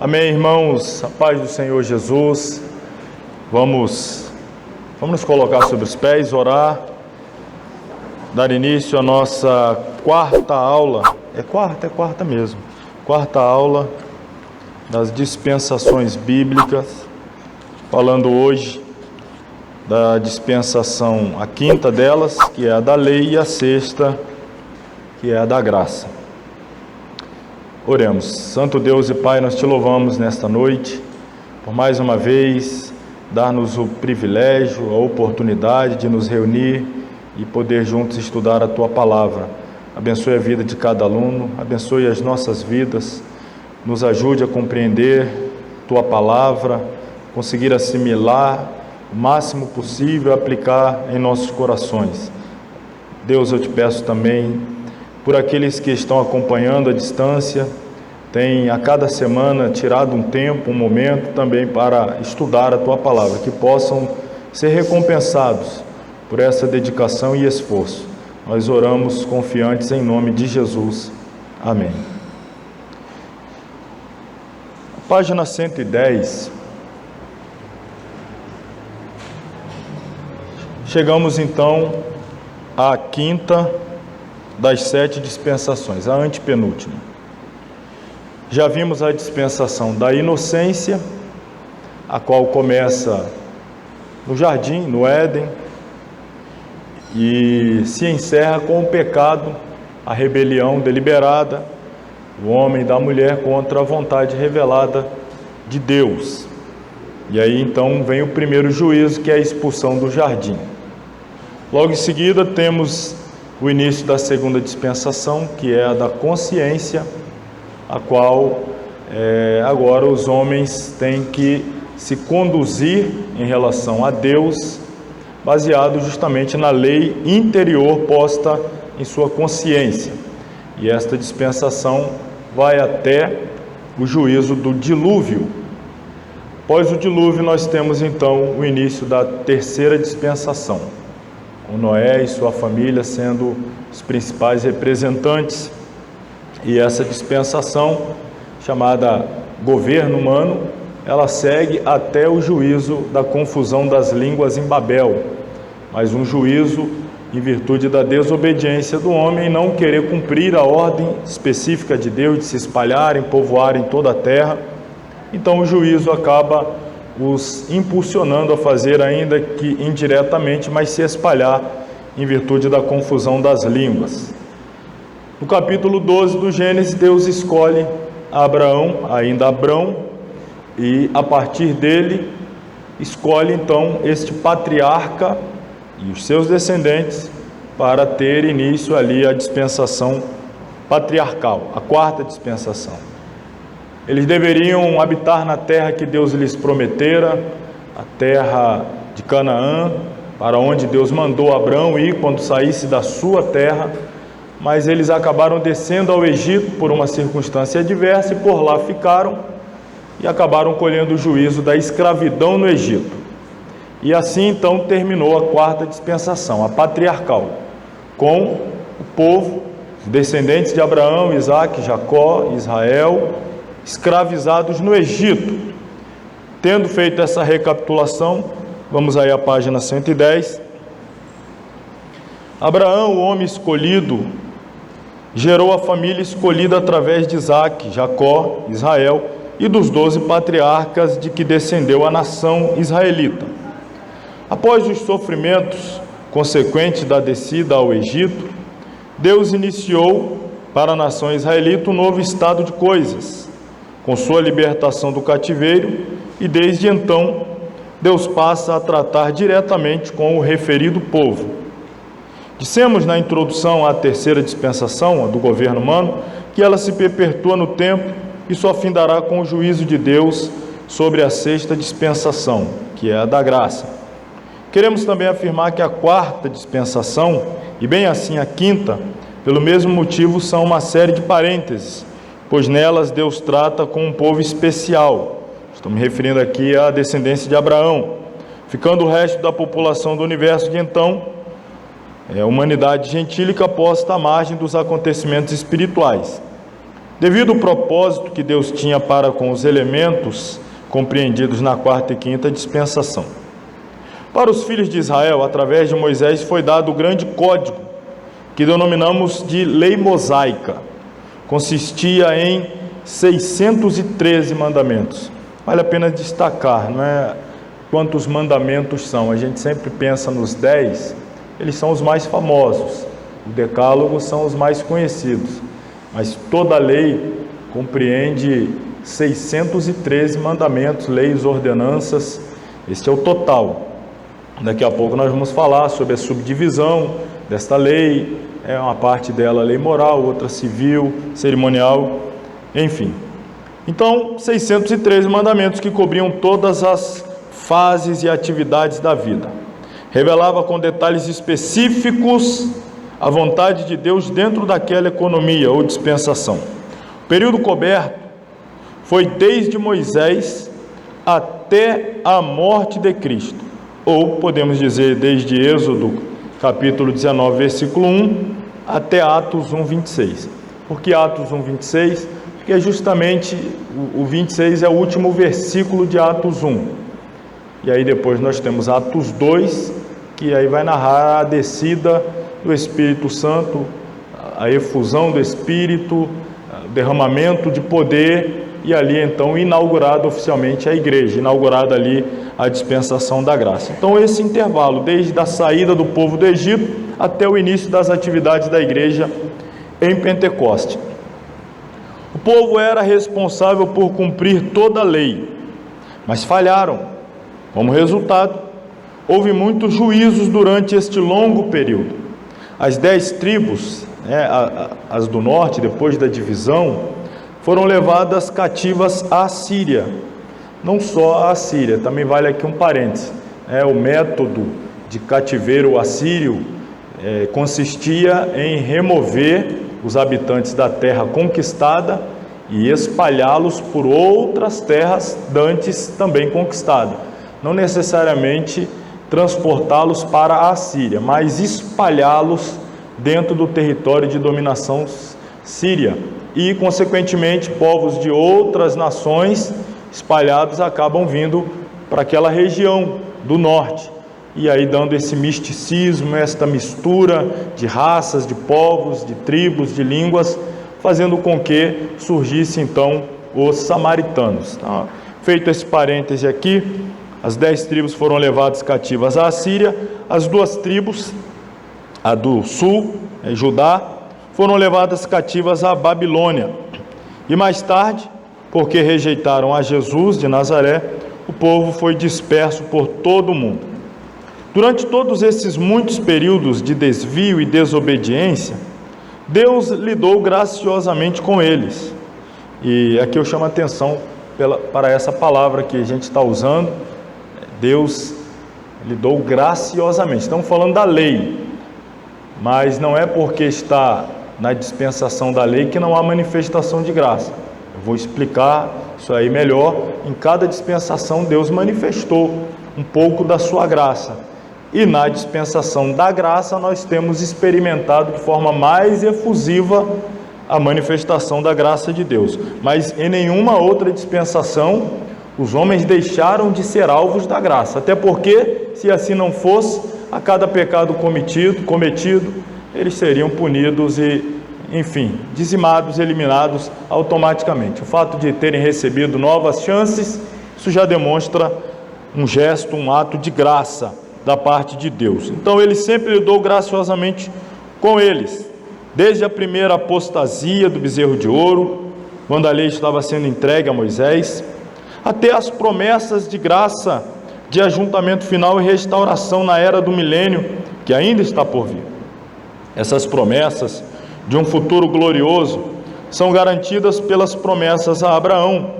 Amém, irmãos, a paz do Senhor Jesus. Vamos nos colocar sobre os pés, orar, dar início à nossa quarta aula, é quarta mesmo, quarta aula das dispensações bíblicas, falando hoje da dispensação, a quinta delas, que é a da lei, e a sexta, que é a da graça. Oremos. Santo Deus e Pai, nós te louvamos nesta noite, por mais uma vez, dar-nos o privilégio, a oportunidade de nos reunir e poder juntos estudar a Tua Palavra. Abençoe a vida de cada aluno, abençoe as nossas vidas, nos ajude a compreender Tua Palavra, conseguir assimilar o máximo possível, aplicar em nossos corações. Deus, eu te peço também por aqueles que estão acompanhando à distância, têm a cada semana tirado um tempo, um momento também para estudar a Tua Palavra, que possam ser recompensados por essa dedicação e esforço. Nós oramos confiantes em nome de Jesus. Amém. Página 110. Chegamos então à quinta das 7 dispensações, a antepenúltima. Já vimos a dispensação da inocência, a qual começa no jardim, no Éden, e se encerra com o pecado, a rebelião deliberada do homem e da mulher contra a vontade revelada de Deus. E aí então vem o primeiro juízo, que é a expulsão do jardim. Logo em seguida temos o início da segunda dispensação, que é a da consciência, a qual agora os homens têm que se conduzir em relação a Deus, baseado justamente na lei interior posta em sua consciência. E esta dispensação vai até o juízo do dilúvio. Após o dilúvio, nós temos então o início da terceira dispensação, com Noé e sua família sendo os principais representantes, e essa dispensação, chamada governo humano, ela segue até o juízo da confusão das línguas em Babel, mas um juízo em virtude da desobediência do homem, não querer cumprir a ordem específica de Deus de se espalharem, povoarem toda a terra. Então o juízo acaba os impulsionando a fazer, ainda que indiretamente, mas se espalhar em virtude da confusão das línguas. No capítulo 12 do Gênesis, Deus escolhe Abraão, ainda Abrão, e a partir dele escolhe então este patriarca e os seus descendentes para ter início ali a dispensação patriarcal, a quarta dispensação. Eles deveriam habitar na terra que Deus lhes prometera, a terra de Canaã, para onde Deus mandou Abrão ir quando saísse da sua terra, mas eles acabaram descendo ao Egito por uma circunstância adversa e por lá ficaram e acabaram colhendo o juízo da escravidão no Egito. E assim então terminou a quarta dispensação, a patriarcal, com o povo, os descendentes de Abraão, Isaque, Jacó, Israel, escravizados no Egito. Tendo feito essa recapitulação, vamos aí à página 110. Abraão, o homem escolhido, gerou a família escolhida através de Isaque, Jacó, Israel e dos 12 patriarcas de que descendeu a nação israelita. Após os sofrimentos consequentes da descida ao Egito, Deus iniciou para a nação israelita um novo estado de coisas, com sua libertação do cativeiro, e desde então Deus passa a tratar diretamente com o referido povo. Dissemos na introdução à terceira dispensação, a do governo humano, que ela se perpetua no tempo e só findará com o juízo de Deus sobre a sexta dispensação, que é a da graça. Queremos também afirmar que a quarta dispensação, e bem assim a quinta, pelo mesmo motivo, são uma série de parênteses, pois nelas Deus trata com um povo especial. Estou me referindo aqui à descendência de Abraão, ficando o resto da população do universo de então, a humanidade gentílica posta à margem dos acontecimentos espirituais. Devido ao propósito que Deus tinha para com os elementos compreendidos na quarta e quinta dispensação. Para os filhos de Israel, através de Moisés, foi dado o grande código, que denominamos de lei mosaica. Consistia em 613 mandamentos. Vale a pena destacar, não é quantos mandamentos são. A gente sempre pensa nos 10, eles são os mais famosos. O decálogo são os mais conhecidos. Mas toda a lei compreende 613 mandamentos, leis, ordenanças. Esse é o total. Daqui a pouco nós vamos falar sobre a subdivisão desta lei. É uma parte dela lei moral, outra civil, cerimonial, enfim. Então, 613 mandamentos que cobriam todas as fases e atividades da vida. Revelava com detalhes específicos a vontade de Deus dentro daquela economia ou dispensação. O período coberto foi desde Moisés até a morte de Cristo, ou podemos dizer desde Êxodo capítulo 19, versículo 1, até Atos 1, 26. Por que Atos 1, 26? Porque justamente o 26 é o último versículo de Atos 1. E aí depois nós temos Atos 2, que aí vai narrar a descida do Espírito Santo, a efusão do Espírito, o derramamento de poder, e ali então inaugurada oficialmente a igreja, inaugurada ali a dispensação da graça. Então esse intervalo, desde a saída do povo do Egito até o início das atividades da igreja em Pentecoste. O povo era responsável por cumprir toda a lei, mas falharam. Como resultado, houve muitos juízos durante este longo período. As 10 tribos, as do norte, depois da divisão, foram levadas cativas à Síria. Não só à Síria, também vale aqui um parênteses. O método de cativeiro assírio consistia em remover os habitantes da terra conquistada e espalhá-los por outras terras dantes também conquistadas. Não necessariamente transportá-los para a Síria, mas espalhá-los dentro do território de dominação síria. E, consequentemente, povos de outras nações espalhados acabam vindo para aquela região do norte. E aí dando esse misticismo, esta mistura de raças, de povos, de tribos, de línguas, fazendo com que surgisse então os samaritanos. Tá? Feito esse parêntese aqui, as 10 tribos foram levadas cativas à Síria, as 2 tribos, a do sul, Judá, foram levadas cativas à Babilônia. E mais tarde, porque rejeitaram a Jesus de Nazaré, o povo foi disperso por todo o mundo. Durante todos esses muitos períodos de desvio e desobediência, Deus lidou graciosamente com eles. E aqui eu chamo a atenção para essa palavra que a gente está usando. Deus lidou graciosamente. Estamos falando da lei, mas não é porque está na dispensação da lei que não há manifestação de graça. Eu vou explicar isso aí melhor. Em cada dispensação Deus manifestou um pouco da sua graça. E na dispensação da graça nós temos experimentado de forma mais efusiva a manifestação da graça de Deus. Mas em nenhuma outra dispensação os homens deixaram de ser alvos da graça. Até porque, se assim não fosse, a cada pecado cometido, eles seriam punidos e, enfim, dizimados, eliminados automaticamente. O fato de terem recebido novas chances, isso já demonstra um gesto, um ato de graça da parte de Deus. Então ele sempre lidou graciosamente com eles, desde a primeira apostasia do bezerro de ouro, quando a lei estava sendo entregue a Moisés, até as promessas de graça de ajuntamento final e restauração na era do milênio, que ainda está por vir. Essas promessas de um futuro glorioso são garantidas pelas promessas a Abraão,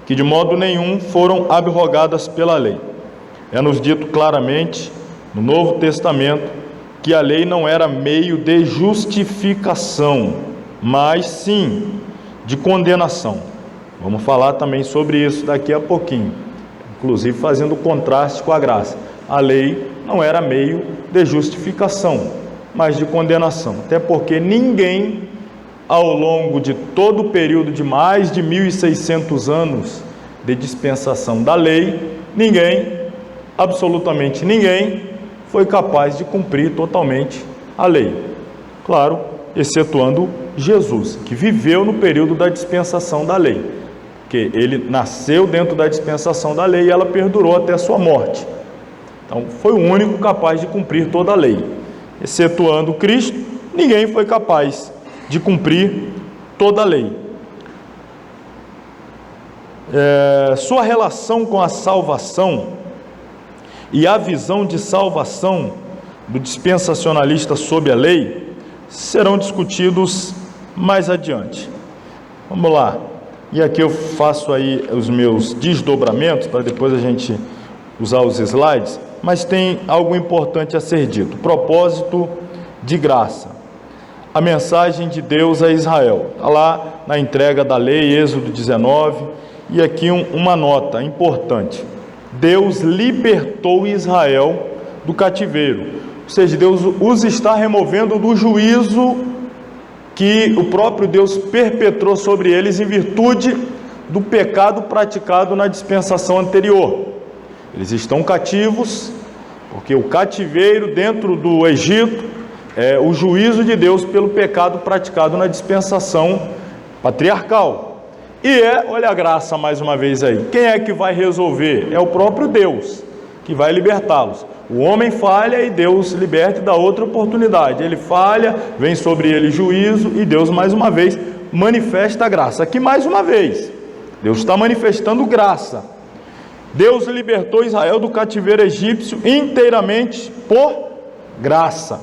que de modo nenhum foram abrogadas pela lei. É-nos dito claramente no Novo Testamento que a lei não era meio de justificação, mas sim de condenação. Vamos falar também sobre isso daqui a pouquinho, inclusive fazendo contraste com a graça. A lei não era meio de justificação, mas de condenação, até porque ninguém ao longo de todo o período de mais de 1.600 anos de dispensação da lei, ninguém, absolutamente ninguém, foi capaz de cumprir totalmente a lei. Claro, excetuando Jesus, que viveu no período da dispensação da lei, que ele nasceu dentro da dispensação da lei e ela perdurou até a sua morte. Então, foi o único capaz de cumprir toda a lei. Excetuando Cristo, ninguém foi capaz de cumprir toda a lei. Sua relação com a salvação e a visão de salvação do dispensacionalista sob a lei serão discutidos mais adiante. Vamos lá. E aqui eu faço aí os meus desdobramentos para depois a gente usar os slides, mas tem algo importante a ser dito. Propósito de graça. A mensagem de Deus a Israel. Está lá na entrega da lei, Êxodo 19, e aqui uma nota importante. Deus libertou Israel do cativeiro. Ou seja, Deus os está removendo do juízo que o próprio Deus perpetrou sobre eles em virtude do pecado praticado na dispensação anterior. Eles estão cativos, porque o cativeiro dentro do Egito é o juízo de Deus pelo pecado praticado na dispensação patriarcal. E olha a graça mais uma vez aí, quem é que vai resolver? É o próprio Deus, que vai libertá-los. O homem falha e Deus liberta e dá outra oportunidade. Ele falha, vem sobre ele juízo e Deus mais uma vez manifesta a graça. Aqui mais uma vez, Deus está manifestando graça. Deus libertou Israel do cativeiro egípcio inteiramente por graça,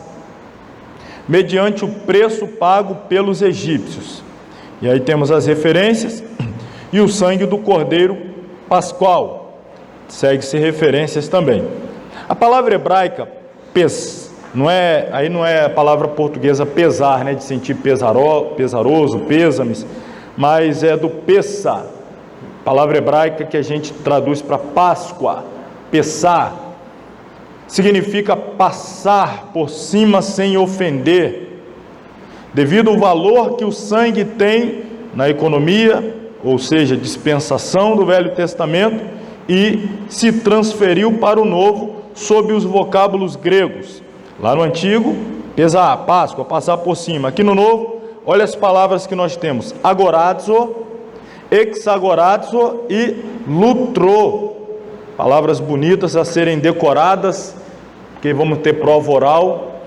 mediante o preço pago pelos egípcios. E aí temos as referências e o sangue do Cordeiro Pascual. Segue-se referências também. A palavra hebraica, aí não é a palavra portuguesa pesar, né, de sentir pesaroso, pêsames, mas é do pessa, palavra hebraica que a gente traduz para Páscoa, pessar, significa passar por cima sem ofender, devido ao valor que o sangue tem na economia, ou seja, dispensação do Velho Testamento, e se transferiu para o Novo sob os vocábulos gregos. Lá no Antigo, pesar, Páscoa, passar por cima. Aqui no Novo, olha as palavras que nós temos: agorazo, hexagorazo e lutro. Palavras bonitas a serem decoradas, porque vamos ter prova oral.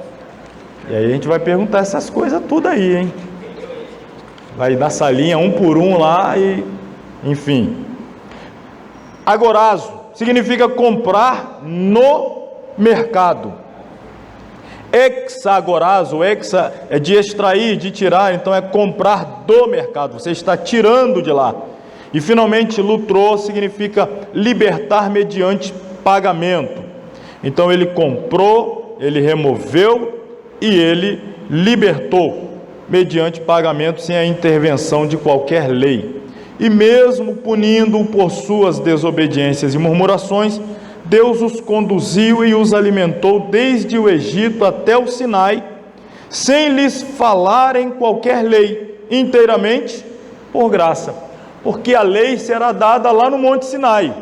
E aí a gente vai perguntar essas coisas tudo aí, hein? Vai na salinha um por um lá e, enfim. Agorazo significa comprar no mercado. Hexagorazo, hexa é de extrair, de tirar, então é comprar do mercado, você está tirando de lá. E finalmente, lutrou significa libertar mediante pagamento. Então ele comprou, ele removeu e ele libertou mediante pagamento sem a intervenção de qualquer lei. E mesmo punindo-o por suas desobediências e murmurações, Deus os conduziu e os alimentou desde o Egito até o Sinai, sem lhes falar em qualquer lei, inteiramente por graça, porque a lei será dada lá no Monte Sinai.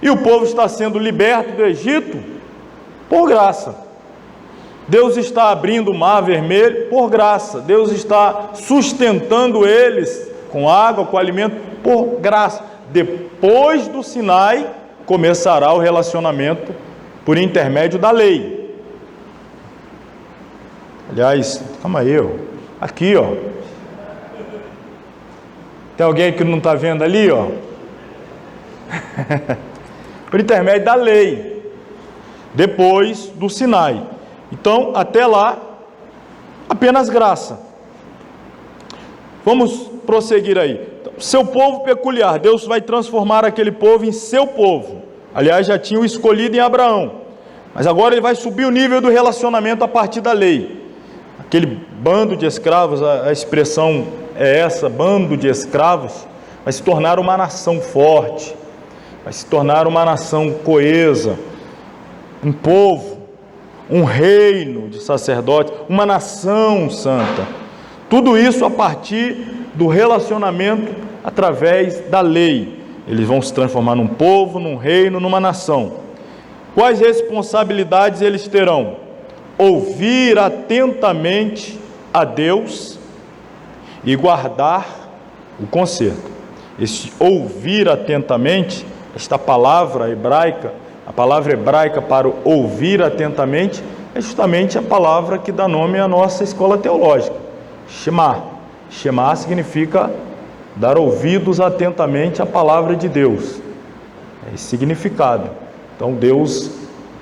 E o povo está sendo liberto do Egito por graça. Deus está abrindo o mar vermelho por graça. Deus está sustentando eles com água, com alimento, por graça. Depois do Sinai, começará o relacionamento por intermédio da lei. Aliás, calma aí, ó. Aqui, ó. Tem alguém que não está vendo ali, ó? Por intermédio da lei. Depois do Sinai. Então, até lá, apenas graça. Vamos prosseguir aí. Seu povo peculiar, Deus vai transformar aquele povo em seu povo. Aliás, já tinha o escolhido em Abraão, mas agora ele vai subir o nível do relacionamento a partir da lei. Aquele bando de escravos, a expressão é essa, bando de escravos, vai se tornar uma nação forte, vai se tornar uma nação coesa, um povo, um reino de sacerdotes, uma nação santa. Tudo isso a partir do relacionamento através da lei. Eles vão se transformar num povo, num reino, numa nação. Quais responsabilidades eles terão? Ouvir atentamente a Deus e guardar o conserto. Esse ouvir atentamente, esta palavra hebraica, a palavra hebraica para o ouvir atentamente, é justamente a palavra que dá nome à nossa escola teológica, Shema. Shema significa dar ouvidos atentamente à palavra de Deus. É esse significado. Então Deus o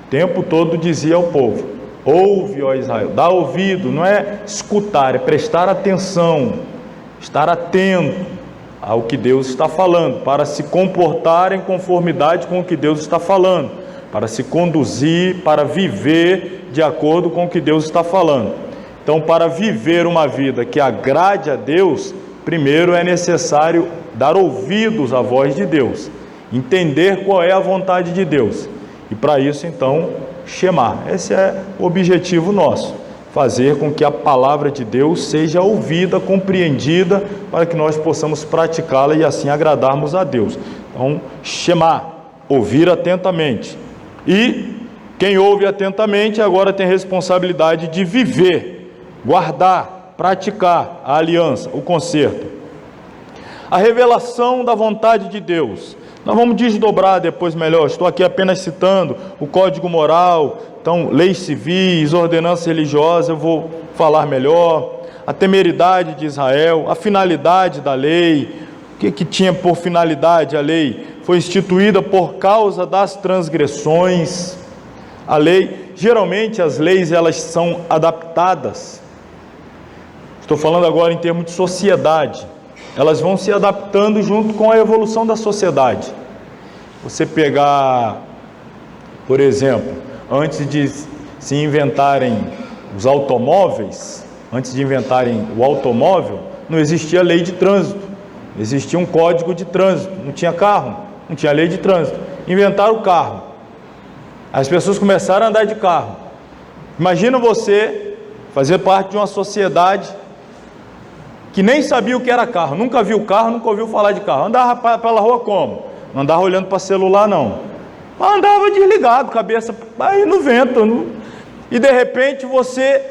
tempo todo dizia ao povo: ouve, ó Israel, dá ouvido, não é escutar, é prestar atenção, estar atento ao que Deus está falando, para se comportar em conformidade com o que Deus está falando, para se conduzir, para viver de acordo com o que Deus está falando. Então, para viver uma vida que agrade a Deus, primeiro é necessário dar ouvidos à voz de Deus, entender qual é a vontade de Deus. E para isso, então, Shema. Esse é o objetivo nosso, fazer com que a palavra de Deus seja ouvida, compreendida, para que nós possamos praticá-la e assim agradarmos a Deus. Então, Shema, ouvir atentamente. E quem ouve atentamente agora tem responsabilidade de viver, guardar, praticar a aliança, o conserto. A revelação da vontade de Deus. Nós vamos desdobrar depois melhor, estou aqui apenas citando o Código Moral, então leis civis, ordenanças religiosas, eu vou falar melhor, a temeridade de Israel, a finalidade da lei, o que tinha por finalidade a lei? Foi instituída por causa das transgressões. A lei, geralmente as leis elas são adaptadas, estou falando agora em termos de sociedade, elas vão se adaptando junto com a evolução da sociedade. Você pegar, por exemplo, antes de se inventarem os automóveis, antes de inventarem o automóvel, não existia lei de trânsito, existia um código de trânsito, não tinha carro, não tinha lei de trânsito. Inventaram o carro, as pessoas começaram a andar de carro. Imagina você fazer parte de uma sociedade que nem sabia o que era carro, nunca viu carro, nunca ouviu falar de carro, andava pela rua como? Não andava olhando para celular não, mas andava desligado, cabeça aí no vento, e de repente você,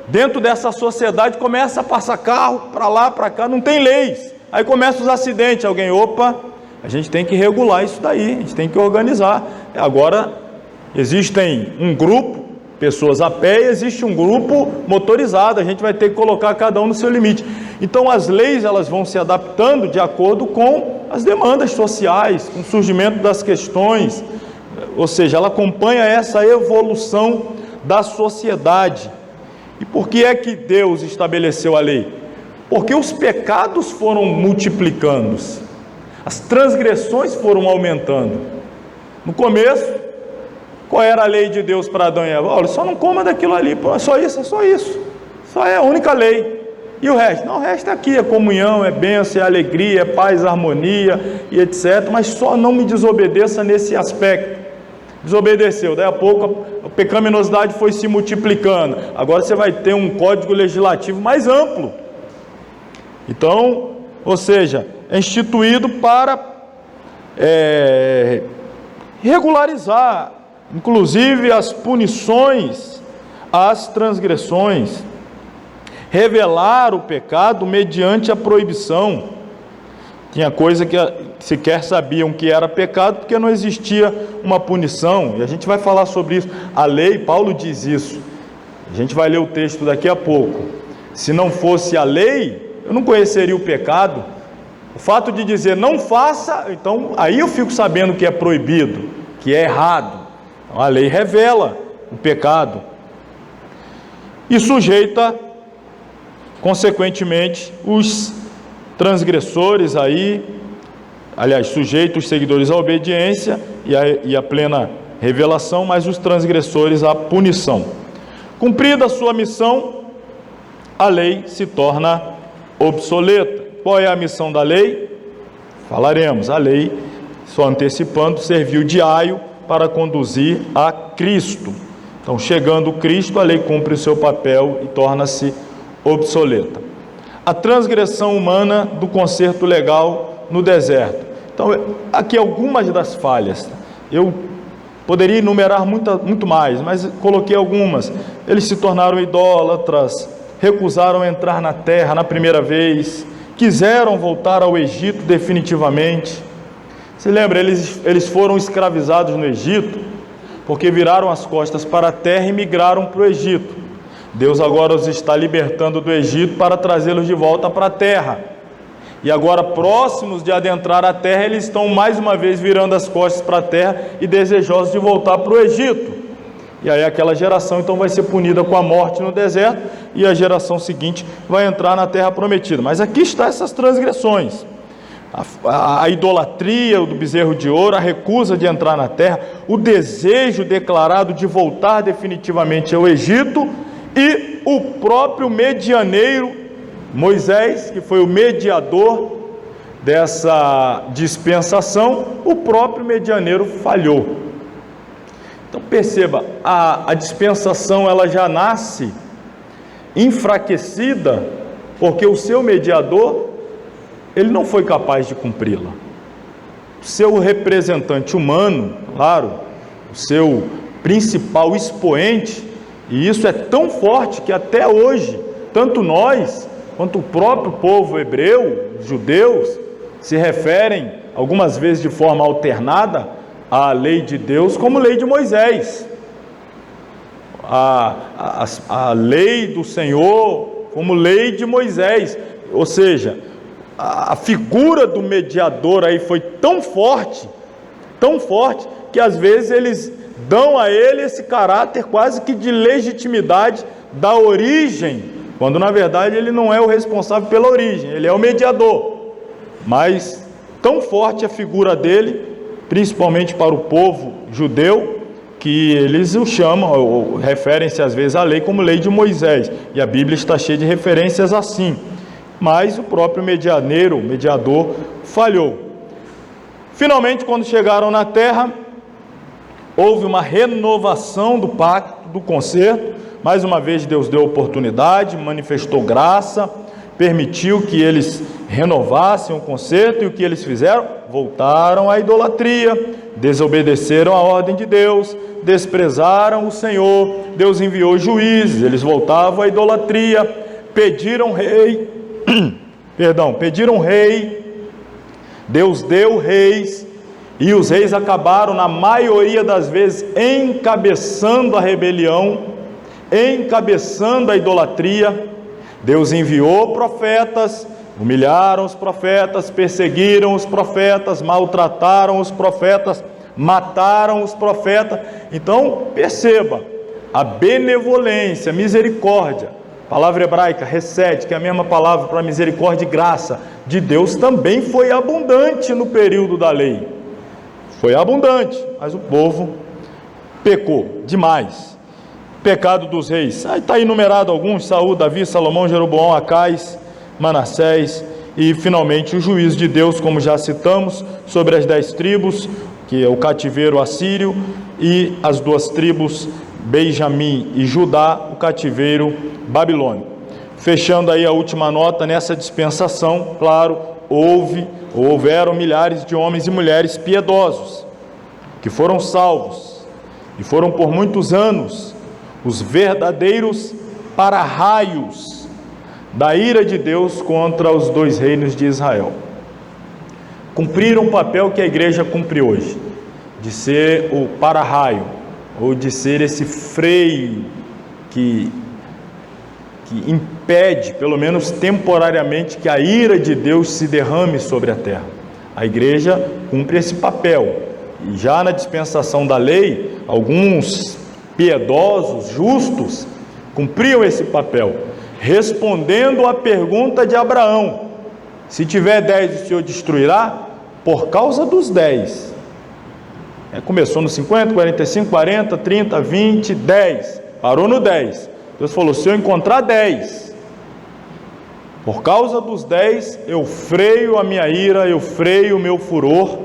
dentro dessa sociedade, começa a passar carro para lá, para cá, não tem leis, aí começam os acidentes, alguém, opa, a gente tem que regular isso daí, a gente tem que organizar. Agora existem um grupo, pessoas a pé, e existe um grupo motorizado, a gente vai ter que colocar cada um no seu limite. Então as leis elas vão se adaptando de acordo com as demandas sociais, com o surgimento das questões, ou seja, ela acompanha essa evolução da sociedade. E por que é que Deus estabeleceu a lei? Porque os pecados foram multiplicando, as transgressões foram aumentando. No começo, qual era a lei de Deus para Adão e Eva? Olha, só não coma daquilo ali, pô, é só isso, só é a única lei. E o resto? Não, o resto é aqui, é comunhão, é bênção, é alegria, é paz, harmonia e etc. Mas só não me desobedeça nesse aspecto. Desobedeceu, daí a pouco a pecaminosidade foi se multiplicando. Agora você vai ter um código legislativo mais amplo. Então, ou seja, é instituído para regularizar, inclusive as punições, as transgressões, revelar o pecado mediante a proibição. Tinha coisa que sequer sabiam que era pecado porque não existia uma punição, e a gente vai falar sobre isso. A lei, Paulo diz isso, a gente vai ler o texto daqui a pouco. Se não fosse a lei, eu não conheceria o pecado. O fato de dizer não faça, então aí eu fico sabendo que é proibido, que é errado. Então, a lei revela o pecado e sujeita consequentemente os transgressores aí, aliás, sujeita os seguidores à obediência e à plena revelação, mas os transgressores à punição. Cumprida a sua missão, a lei se torna obsoleta. Qual é a missão da lei? Falaremos. A lei, só antecipando, serviu de aio para conduzir a Cristo. Então, chegando Cristo, a lei cumpre o seu papel e torna-se obsoleta. a transgressão humana do conserto legal no deserto. Então, aqui algumas das falhas. Eu poderia enumerar muito mais, mas coloquei algumas. Eles se tornaram idólatras, recusaram entrar na terra na primeira vez, quiseram voltar ao Egito definitivamente. Se lembra, eles foram escravizados no Egito, porque viraram as costas para a terra e migraram para o Egito. Deus agora os está libertando do Egito para trazê-los de volta para a terra. E agora, próximos de adentrar a terra, eles estão mais uma vez virando as costas para a terra e desejosos de voltar para o Egito. E aí aquela geração então vai ser punida com a morte no deserto, e a geração seguinte vai entrar na terra prometida. Mas aqui estão essas transgressões. A idolatria do bezerro de ouro, a recusa de entrar na terra, o desejo declarado de voltar definitivamente ao Egito, e o próprio medianeiro Moisés, que foi o mediador dessa dispensação, o próprio medianeiro falhou. Então perceba, a dispensação ela já nasce enfraquecida, porque o seu mediador, ele não foi capaz de cumpri-la. O seu representante humano, claro, o seu principal expoente, e isso é tão forte que até hoje, tanto nós, quanto o próprio povo hebreu, os judeus, se referem, algumas vezes de forma alternada, à lei de Deus como lei de Moisés. A lei do Senhor como lei de Moisés. Ou seja, a figura do mediador aí foi tão forte, que às vezes eles dão a ele esse caráter quase que de legitimidade da origem, quando na verdade ele não é o responsável pela origem, ele é o mediador. Mas tão forte a figura dele, principalmente para o povo judeu, que eles o chamam, ou referem-se às vezes à lei como lei de Moisés, e a Bíblia está cheia de referências assim. Mas o próprio mediador, falhou. Finalmente, quando chegaram na terra, houve uma renovação do pacto, do concerto. Mais uma vez Deus deu oportunidade, manifestou graça, permitiu que eles renovassem o concerto, e o que eles fizeram? Voltaram à idolatria, desobedeceram a ordem de Deus, desprezaram o Senhor. Deus enviou juízes, eles voltavam à idolatria, pediram rei, Deus deu reis, e os reis acabaram, na maioria das vezes, encabeçando a rebelião, encabeçando a idolatria. Deus enviou profetas, humilharam os profetas, perseguiram os profetas, maltrataram os profetas, mataram os profetas. Então, perceba, a benevolência, a misericórdia, palavra hebraica, hesed, que é a mesma palavra para misericórdia e graça, de Deus também foi abundante no período da lei. Foi abundante, mas o povo pecou demais. Pecado dos reis, aí está enumerado alguns: Saul, Davi, Salomão, Jeroboão, Acais, Manassés, e finalmente o juízo de Deus, como já citamos, sobre as 10 tribos, que é o cativeiro assírio, e as 2 tribos, Benjamim e Judá, o cativeiro babilônico. Fechando aí a última nota, nessa dispensação, claro, houveram milhares de homens e mulheres piedosos, que foram salvos, e foram por muitos anos os verdadeiros para-raios da ira de Deus contra os 2 reinos de Israel. Cumpriram o papel que a igreja cumpre hoje, de ser o para-raio, ou de ser esse freio que impede, pelo menos temporariamente, que a ira de Deus se derrame sobre a terra. A igreja cumpre esse papel, e já na dispensação da lei, alguns piedosos, justos, cumpriam esse papel, respondendo à pergunta de Abraão: se tiver 10, o Senhor destruirá? Por causa dos 10. Começou no 50, 45, 40, 30, 20, 10, parou no 10. Deus falou: se eu encontrar 10, por causa dos 10, eu freio a minha ira, eu freio o meu furor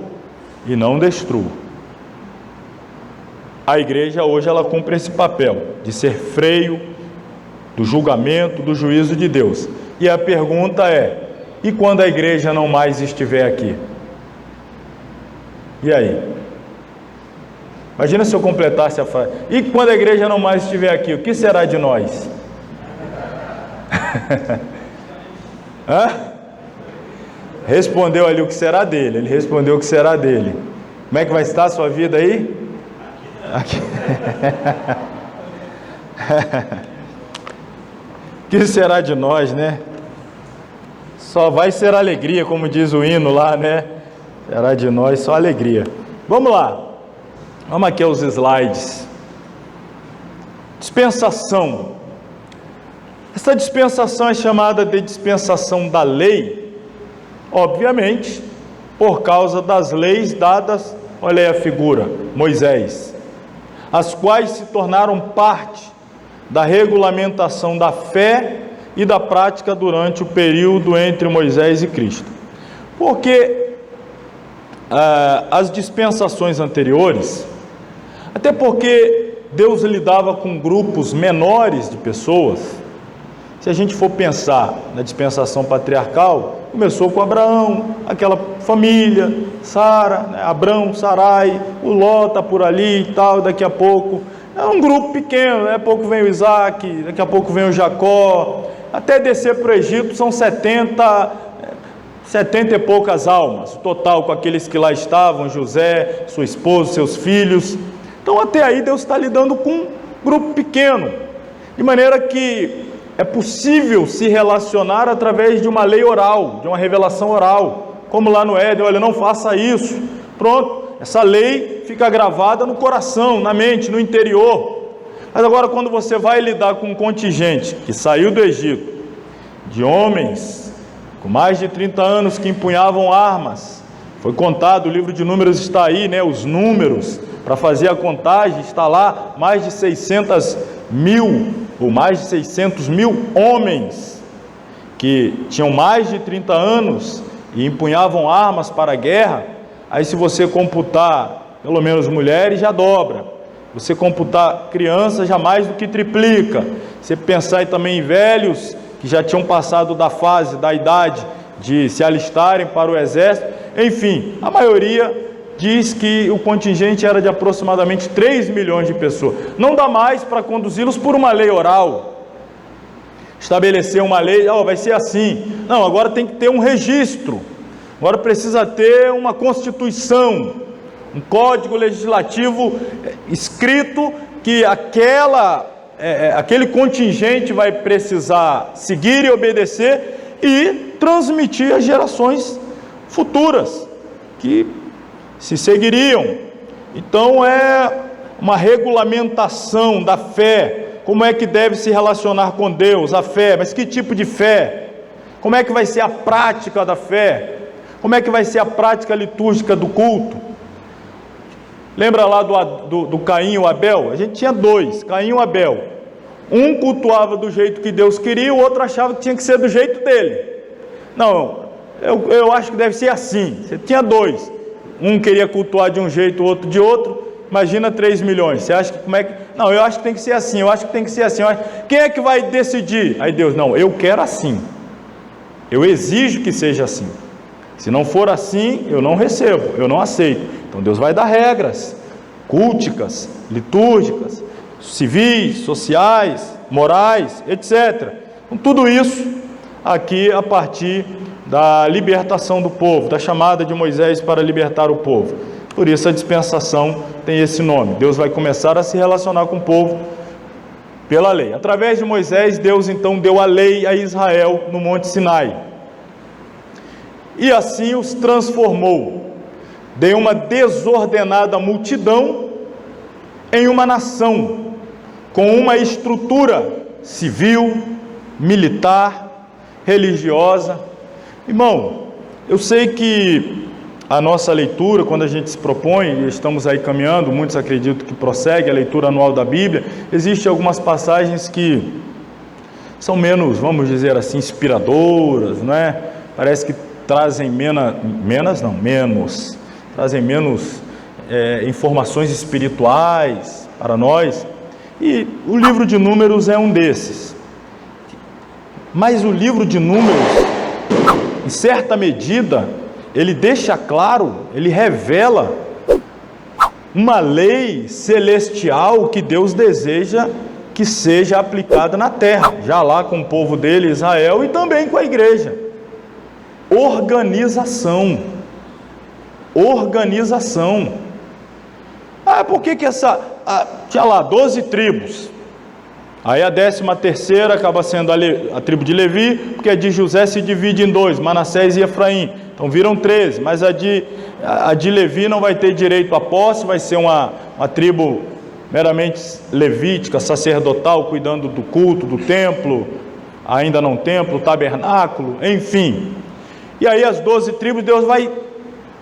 e não destruo. A igreja hoje ela cumpre esse papel de ser freio do julgamento, do juízo de Deus. E a pergunta é: e quando a igreja não mais estiver aqui? E aí? Imagina se eu completasse a frase: e quando a igreja não mais estiver aqui, o que será de nós? Hã? Respondeu ali o que será dele. Ele respondeu o que será dele. Como é que vai estar a sua vida aí? Aqui. O que será de nós, né? Só vai ser alegria, como diz o hino lá, né? Será de nós só alegria. Vamos lá. Vamos aqui aos slides. Dispensação. Essa dispensação é chamada de dispensação da lei, obviamente, por causa das leis dadas, olha aí a figura, Moisés, as quais se tornaram parte da regulamentação da fé e da prática durante o período entre Moisés e Cristo. Porque as dispensações anteriores, até porque Deus lidava com grupos menores de pessoas. Se a gente for pensar na dispensação patriarcal, começou com Abraão, aquela família, Sara, né? Abrão, Sarai, o Ló está por ali e tal, daqui a pouco é um grupo pequeno, daqui a pouco vem o Isaac, daqui a pouco vem o Jacó, até descer para o Egito são 70 e poucas almas, o total com aqueles que lá estavam, José, sua esposa, seus filhos. Então até aí Deus está lidando com um grupo pequeno, de maneira que é possível se relacionar através de uma lei oral, de uma revelação oral, como lá no Éden: olha, não faça isso. Pronto, essa lei fica gravada no coração, na mente, no interior. Mas agora, quando você vai lidar com um contingente que saiu do Egito, de homens com mais de 30 anos que empunhavam armas, foi contado, o livro de Números está aí, né? Os números, para fazer a contagem, está lá, mais de 600 mil homens que tinham mais de 30 anos e empunhavam armas para a guerra. Aí, se você computar pelo menos mulheres, já dobra. Você computar crianças, já mais do que triplica. Você pensar também em velhos que já tinham passado da fase, da idade de se alistarem para o exército. Enfim, a maioria diz que o contingente era de aproximadamente 3 milhões de pessoas. Não dá mais para conduzi-los por uma lei oral. Estabelecer uma lei, vai ser assim. Não, agora tem que ter um registro. Agora precisa ter uma constituição, um código legislativo escrito que aquele contingente vai precisar seguir e obedecer e transmitir às gerações futuras, que se seguiriam. Então é uma regulamentação da fé, como é que deve se relacionar com Deus, a fé, mas que tipo de fé? Como é que vai ser a prática da fé? Como é que vai ser a prática litúrgica do culto? Lembra lá do Caim e o Abel? A gente tinha dois, Caim e o Abel. Um cultuava do jeito que Deus queria, o outro achava que tinha que ser do jeito dele. Não, eu acho que deve ser assim. Você tinha dois. Um queria cultuar de um jeito, o outro de outro. Imagina 3 milhões. Você acha que como é que... Não, eu acho que tem que ser assim, eu acho que tem que ser assim. Quem é que vai decidir? Aí Deus, não, eu quero assim. Eu exijo que seja assim. Se não for assim, eu não recebo, eu não aceito. Então Deus vai dar regras culticas, litúrgicas, civis, sociais, morais, etc. Então, tudo isso aqui a partir da libertação do povo, da chamada de Moisés para libertar o povo. Por isso a dispensação tem esse nome. Deus vai começar a se relacionar com o povo pela lei. Através de Moisés, Deus então deu a lei a Israel no Monte Sinai. E assim os transformou de uma desordenada multidão em uma nação com uma estrutura civil, militar, religiosa. Irmão, eu sei que a nossa leitura, quando a gente se propõe, e estamos aí caminhando, muitos acreditam que prossegue a leitura anual da Bíblia, existem algumas passagens que são menos, vamos dizer assim, inspiradoras, não é? Parece que trazem trazem menos informações espirituais para nós, e o livro de Números é um desses. Mas o livro de Números, em certa medida, ele deixa claro, ele revela uma lei celestial que Deus deseja que seja aplicada na terra, já lá com o povo dele, Israel, e também com a igreja. Organização. Organização. Por que tinha lá 12 tribos? Aí a 13ª acaba sendo a tribo de Levi, porque a de José se divide em 2, Manassés e Efraim. Então viram 13, mas a de Levi não vai ter direito à posse, vai ser uma tribo meramente levítica, sacerdotal, cuidando do culto, do templo, ainda não templo, tabernáculo, enfim. E aí as 12 tribos, Deus vai,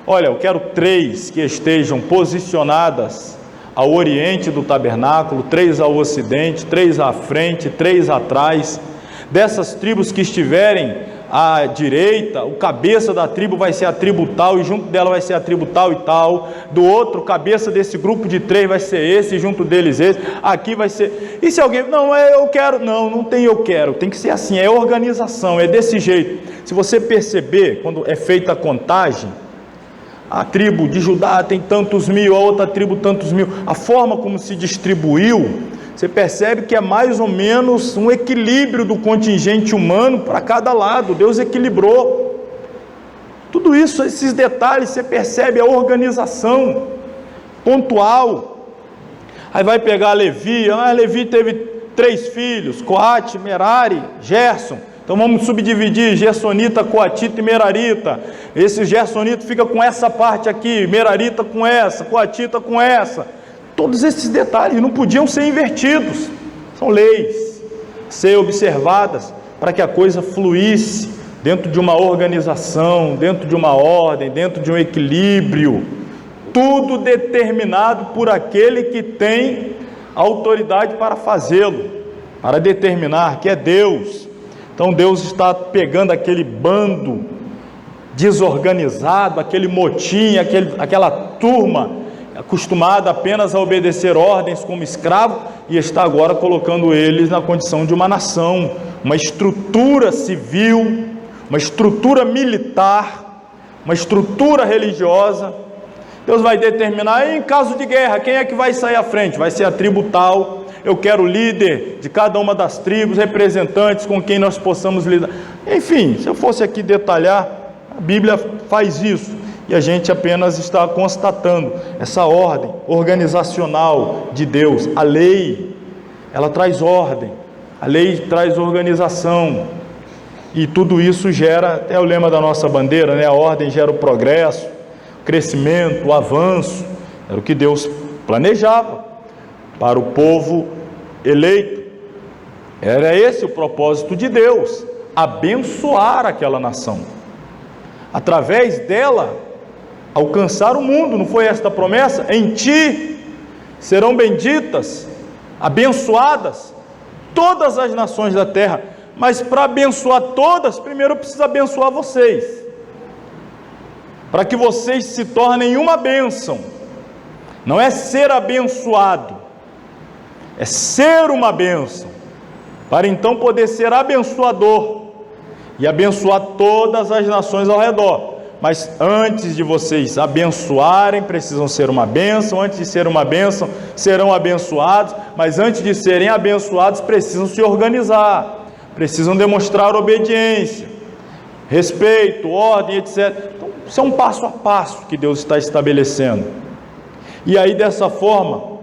olha, eu quero 3 que estejam posicionadas ao oriente do tabernáculo, 3 ao ocidente, 3 à frente, 3 atrás. Dessas tribos que estiverem à direita, o cabeça da tribo vai ser a tribo tal, e junto dela vai ser a tribo tal e tal. Do outro, cabeça desse grupo de 3 vai ser esse, e junto deles esse. Aqui vai ser... E se alguém... Não, eu quero... Não tem eu quero. Tem que ser assim, é organização, é desse jeito. Se você perceber, quando é feita a contagem, a tribo de Judá tem tantos mil, a outra tribo tantos mil. A forma como se distribuiu, você percebe que é mais ou menos um equilíbrio do contingente humano para cada lado. Deus equilibrou. Tudo isso, esses detalhes, você percebe a organização pontual. Aí vai pegar Levi. Levi teve 3 filhos, Coate, Merari, Gerson. Então vamos subdividir, Gersonita, Coatita e Merarita. Esse Gersonita fica com essa parte aqui, Merarita com essa, Coatita com essa. Todos esses detalhes não podiam ser invertidos. São leis a ser observadas para que a coisa fluísse dentro de uma organização, dentro de uma ordem, dentro de um equilíbrio. Tudo determinado por aquele que tem autoridade para fazê-lo, para determinar, que é Deus. Então Deus está pegando aquele bando desorganizado, aquele motim, aquela turma acostumada apenas a obedecer ordens como escravo, e está agora colocando eles na condição de uma nação, uma estrutura civil, uma estrutura militar, uma estrutura religiosa. Deus vai determinar, em caso de guerra, quem é que vai sair à frente? Vai ser a tribo tal. Eu quero o líder de cada uma das tribos, representantes com quem nós possamos lidar. Enfim, se eu fosse aqui detalhar, a Bíblia faz isso, e a gente apenas está constatando essa ordem organizacional de Deus. A lei, ela traz ordem, a lei traz organização, e tudo isso gera, é o lema da nossa bandeira, né? A ordem gera o progresso, o crescimento, o avanço. Era o que Deus planejava para o povo eleito. Era esse o propósito de Deus, abençoar aquela nação, através dela alcançar o mundo. Não foi esta a promessa? Em ti serão benditas, abençoadas todas as nações da terra. Mas para abençoar todas, primeiro eu preciso abençoar vocês, para que vocês se tornem uma bênção. Não é ser abençoado, é ser uma bênção, para então poder ser abençoador e abençoar todas as nações ao redor. Mas antes de vocês abençoarem, precisam ser uma bênção. Antes de ser uma bênção, serão abençoados. Mas antes de serem abençoados, precisam se organizar, precisam demonstrar obediência, respeito, ordem, etc. Então, isso é um passo a passo que Deus está estabelecendo. E aí, dessa forma,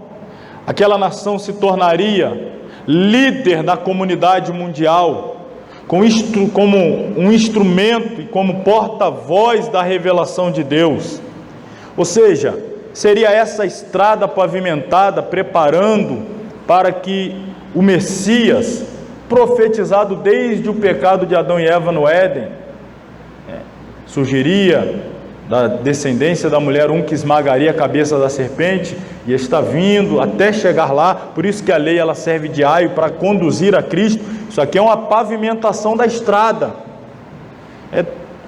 aquela nação se tornaria líder da comunidade mundial, como um instrumento e como porta-voz da revelação de Deus. Ou seja, seria essa estrada pavimentada, preparando para que o Messias, profetizado desde o pecado de Adão e Eva no Éden, surgiria da descendência da mulher um que esmagaria a cabeça da serpente, e está vindo até chegar lá. Por isso que a lei, ela serve de aio para conduzir a Cristo. Isso aqui é uma pavimentação da estrada.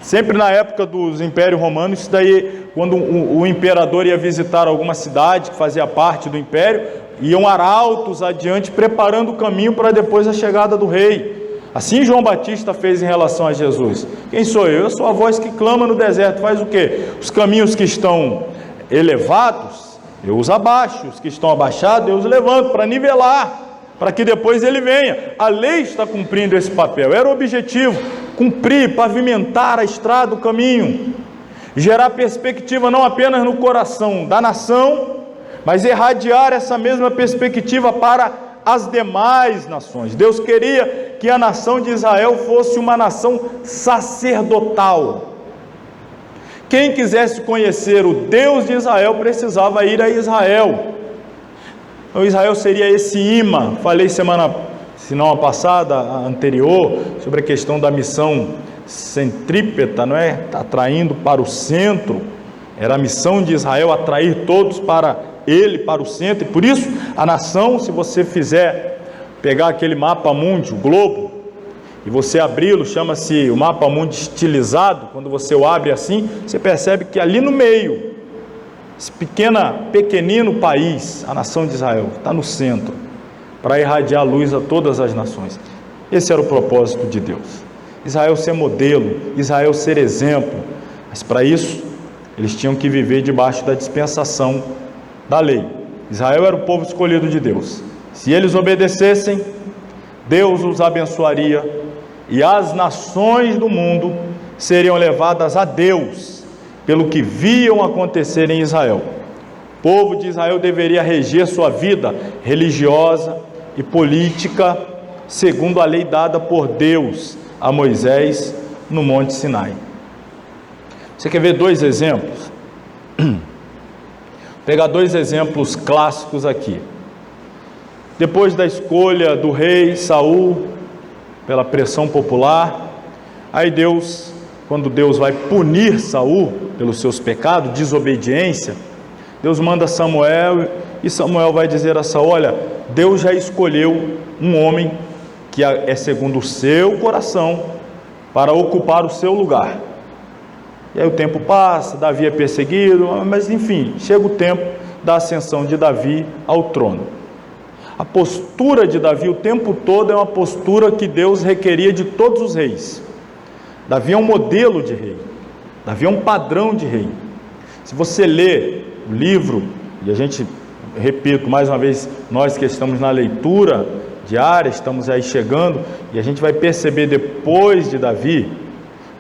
Sempre na época dos impérios romanos, isso daí, quando o imperador ia visitar alguma cidade que fazia parte do império, iam arautos adiante preparando o caminho para depois a chegada do rei. Assim João Batista fez em relação a Jesus. Quem sou eu? Eu sou a voz que clama no deserto. Faz o quê? Os caminhos que estão elevados, eu os abaixo. Os que estão abaixados, eu os levanto para nivelar, para que depois ele venha. A lei está cumprindo esse papel. Era o objetivo, cumprir, pavimentar a estrada, o caminho, gerar perspectiva não apenas no coração da nação, mas irradiar essa mesma perspectiva para as demais nações. Deus queria que a nação de Israel fosse uma nação sacerdotal. Quem quisesse conhecer o Deus de Israel precisava ir a Israel. Então Israel seria esse imã. Falei semana passada, a anterior, sobre a questão da missão centrípeta, não é? Atraindo para o centro. Era a missão de Israel atrair todos para ele, para o centro. E por isso a nação, se você pegar aquele mapa mundi, o globo, e você abri-lo, chama-se o mapa mundi estilizado. Quando você o abre assim, você percebe que ali no meio, esse pequenino país, a nação de Israel, está no centro, para irradiar luz a todas as nações. Esse era o propósito de Deus. Israel ser modelo, Israel ser exemplo, mas para isso eles tinham que viver debaixo da dispensação da lei. Israel era o povo escolhido de Deus. Se eles obedecessem, Deus os abençoaria e as nações do mundo seriam levadas a Deus pelo que viam acontecer em Israel. O povo de Israel deveria reger sua vida religiosa e política segundo a lei dada por Deus a Moisés no Monte Sinai. Você quer ver dois exemplos? Vou pegar dois exemplos clássicos aqui. Depois da escolha do rei Saul, pela pressão popular, aí Deus, quando Deus vai punir Saul pelos seus pecados, desobediência, Deus manda Samuel, e Samuel vai dizer a Saul: olha, Deus já escolheu um homem que é segundo o seu coração para ocupar o seu lugar. E aí o tempo passa, Davi é perseguido, mas enfim, chega o tempo da ascensão de Davi ao trono. A postura de Davi o tempo todo é uma postura que Deus requeria de todos os reis. Davi é um modelo de rei, Davi é um padrão de rei. Se você lê o livro, e a gente, repito mais uma vez, nós que estamos na leitura diária, estamos aí chegando, e a gente vai perceber depois de Davi,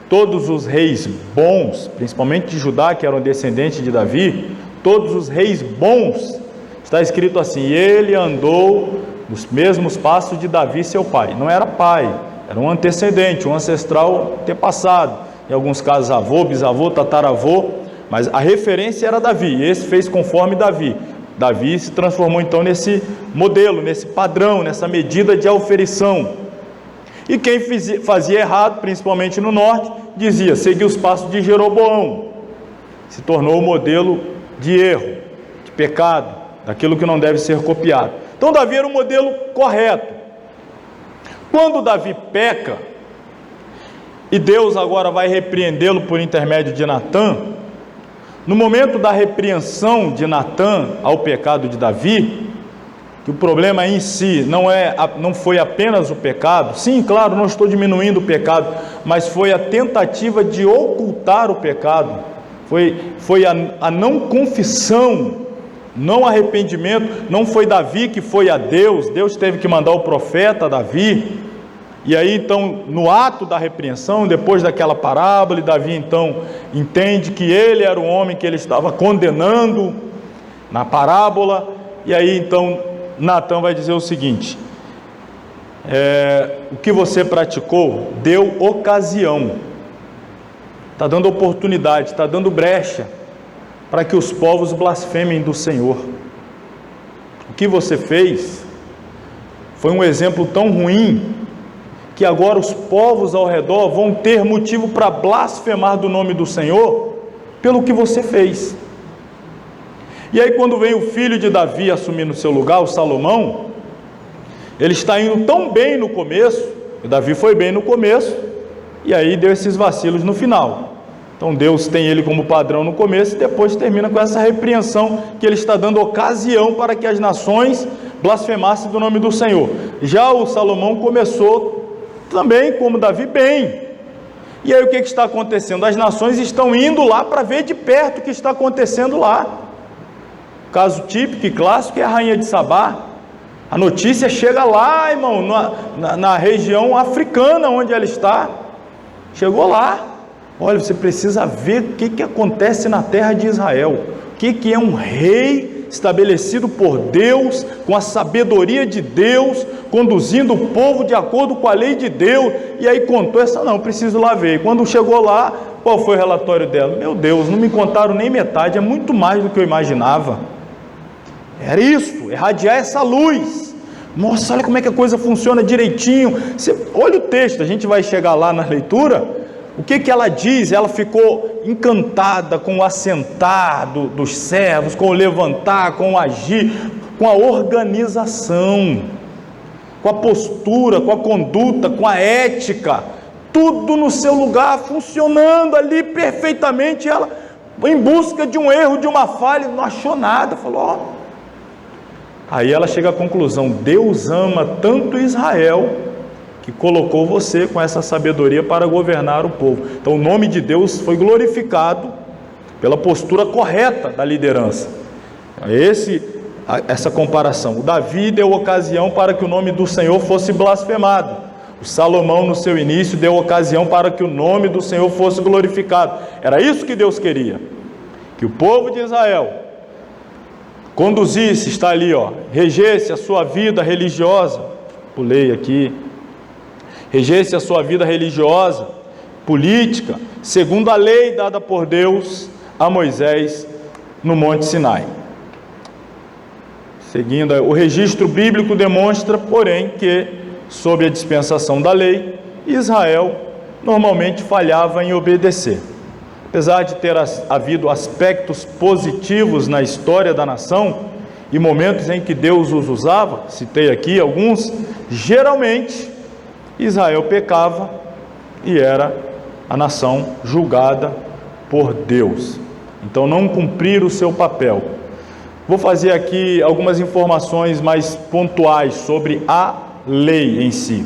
todos os reis bons, principalmente de Judá, que eram descendentes de Davi, todos os reis bons, está escrito assim: ele andou nos mesmos passos de Davi, seu pai. Não era pai, era um antecedente, um ancestral antepassado, em alguns casos avô, bisavô, tataravô, mas a referência era Davi, esse fez conforme Davi. Davi se transformou então nesse modelo, nesse padrão, nessa medida de auferição. E quem fazia errado, principalmente no norte, dizia, seguia os passos de Jeroboão. Se tornou o modelo de erro, de pecado, daquilo que não deve ser copiado. Então Davi era o modelo correto. Quando Davi peca, e Deus agora vai repreendê-lo por intermédio de Natã, no momento da repreensão de Natã ao pecado de Davi, que o problema em si não foi apenas o pecado, sim, claro, não estou diminuindo o pecado, mas foi a tentativa de ocultar o pecado, foi a não confissão, não arrependimento. Não foi Davi que foi a Deus, Deus teve que mandar o profeta Davi, e aí então no ato da repreensão, depois daquela parábola, Davi então entende que ele era o homem que ele estava condenando na parábola, e aí então Natã vai dizer o seguinte: o que você praticou deu ocasião, está dando oportunidade, está dando brecha para que os povos blasfemem do Senhor. O que você fez foi um exemplo tão ruim que agora os povos ao redor vão ter motivo para blasfemar do nome do Senhor pelo que você fez. E aí quando vem o filho de Davi assumir no seu lugar, o Salomão, ele está indo tão bem no começo, o Davi foi bem no começo, e aí deu esses vacilos no final. Então Deus tem ele como padrão no começo e depois termina com essa repreensão que ele está dando ocasião para que as nações blasfemassem do nome do Senhor. Já o Salomão começou também, como Davi, bem. E aí o que está acontecendo? As nações estão indo lá para ver de perto o que está acontecendo lá. O caso típico e clássico é a rainha de Sabá. A notícia chega lá, irmão, na região africana onde ela está. Chegou lá. Olha, você precisa ver o que acontece na terra de Israel. O que é um rei estabelecido por Deus, com a sabedoria de Deus, conduzindo o povo de acordo com a lei de Deus. E aí contou essa, não, preciso lá ver. E quando chegou lá, qual foi o relatório dela? Meu Deus, não me contaram nem metade, é muito mais do que eu imaginava. Era isso, irradiar essa luz. Nossa, olha como é que a coisa funciona direitinho. Olha o texto, a gente vai chegar lá na leitura. O que ela diz? Ela ficou encantada com o assentar dos servos, com o levantar, com o agir, com a organização, com a postura, com a conduta, com a ética, tudo no seu lugar, funcionando ali perfeitamente. Ela, em busca de um erro, de uma falha, não achou nada, falou, ó. Aí ela chega à conclusão, Deus ama tanto Israel, que colocou você com essa sabedoria para governar o povo. Então o nome de Deus foi glorificado pela postura correta da liderança. Essa comparação. O Davi deu ocasião para que o nome do Senhor fosse blasfemado. O Salomão, no seu início, deu ocasião para que o nome do Senhor fosse glorificado. Era isso que Deus queria. Que o povo de Israel conduzisse, está ali, ó, regesse a sua vida religiosa. Pulei aqui. Regesse a sua vida religiosa, política, segundo a lei dada por Deus a Moisés no Monte Sinai. Seguindo, o registro bíblico demonstra, porém, que, sob a dispensação da lei, Israel normalmente falhava em obedecer. Apesar de ter havido aspectos positivos na história da nação e momentos em que Deus os usava, citei aqui alguns, geralmente Israel pecava e era a nação julgada por Deus. Então não cumprir o seu papel. Vou fazer aqui algumas informações mais pontuais sobre a lei em si.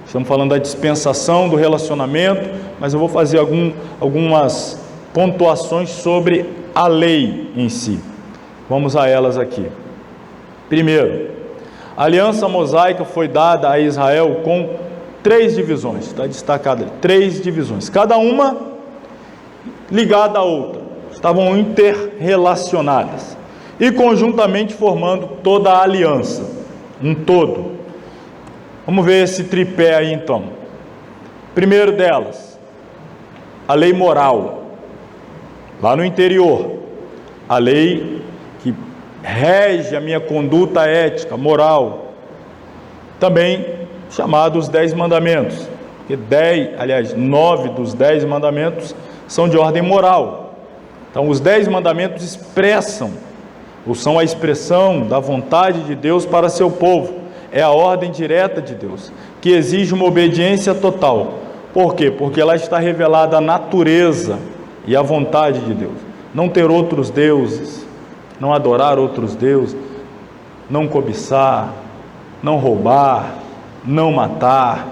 Estamos falando da dispensação, do relacionamento, mas eu vou fazer algumas pontuações sobre a lei em si. Vamos a elas aqui. Primeiro, a aliança mosaica foi dada a Israel com 3 divisões, está destacado ali, 3 divisões, cada uma ligada à outra, estavam interrelacionadas e conjuntamente formando toda a aliança, um todo. Vamos ver esse tripé aí então. Primeiro delas, a lei moral, lá no interior, a lei que rege a minha conduta ética, moral, também chamados os 10 mandamentos, porque 9 dos 10 mandamentos são de ordem moral. Então os 10 mandamentos expressam, ou são a expressão da vontade de Deus para seu povo, é a ordem direta de Deus, que exige uma obediência total. Por quê? Porque lá está revelada a natureza e a vontade de Deus. Não ter outros deuses, não adorar outros deuses, não cobiçar, não roubar, não matar,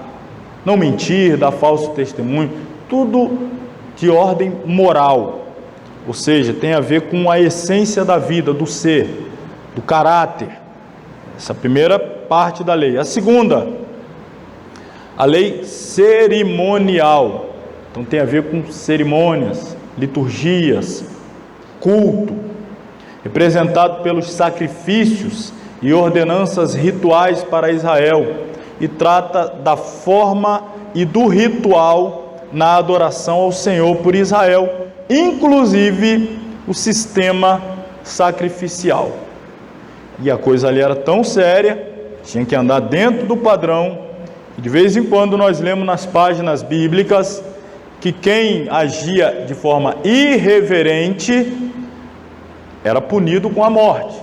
não mentir, dar falso testemunho, tudo de ordem moral, ou seja, tem a ver com a essência da vida, do ser, do caráter. Essa primeira parte da lei. A segunda, a lei cerimonial, então tem a ver com cerimônias, liturgias, culto, representado pelos sacrifícios e ordenanças rituais para Israel, e trata da forma e do ritual na adoração ao Senhor por Israel, inclusive o sistema sacrificial. E a coisa ali era tão séria, tinha que andar dentro do padrão, e de vez em quando nós lemos nas páginas bíblicas que quem agia de forma irreverente era punido com a morte.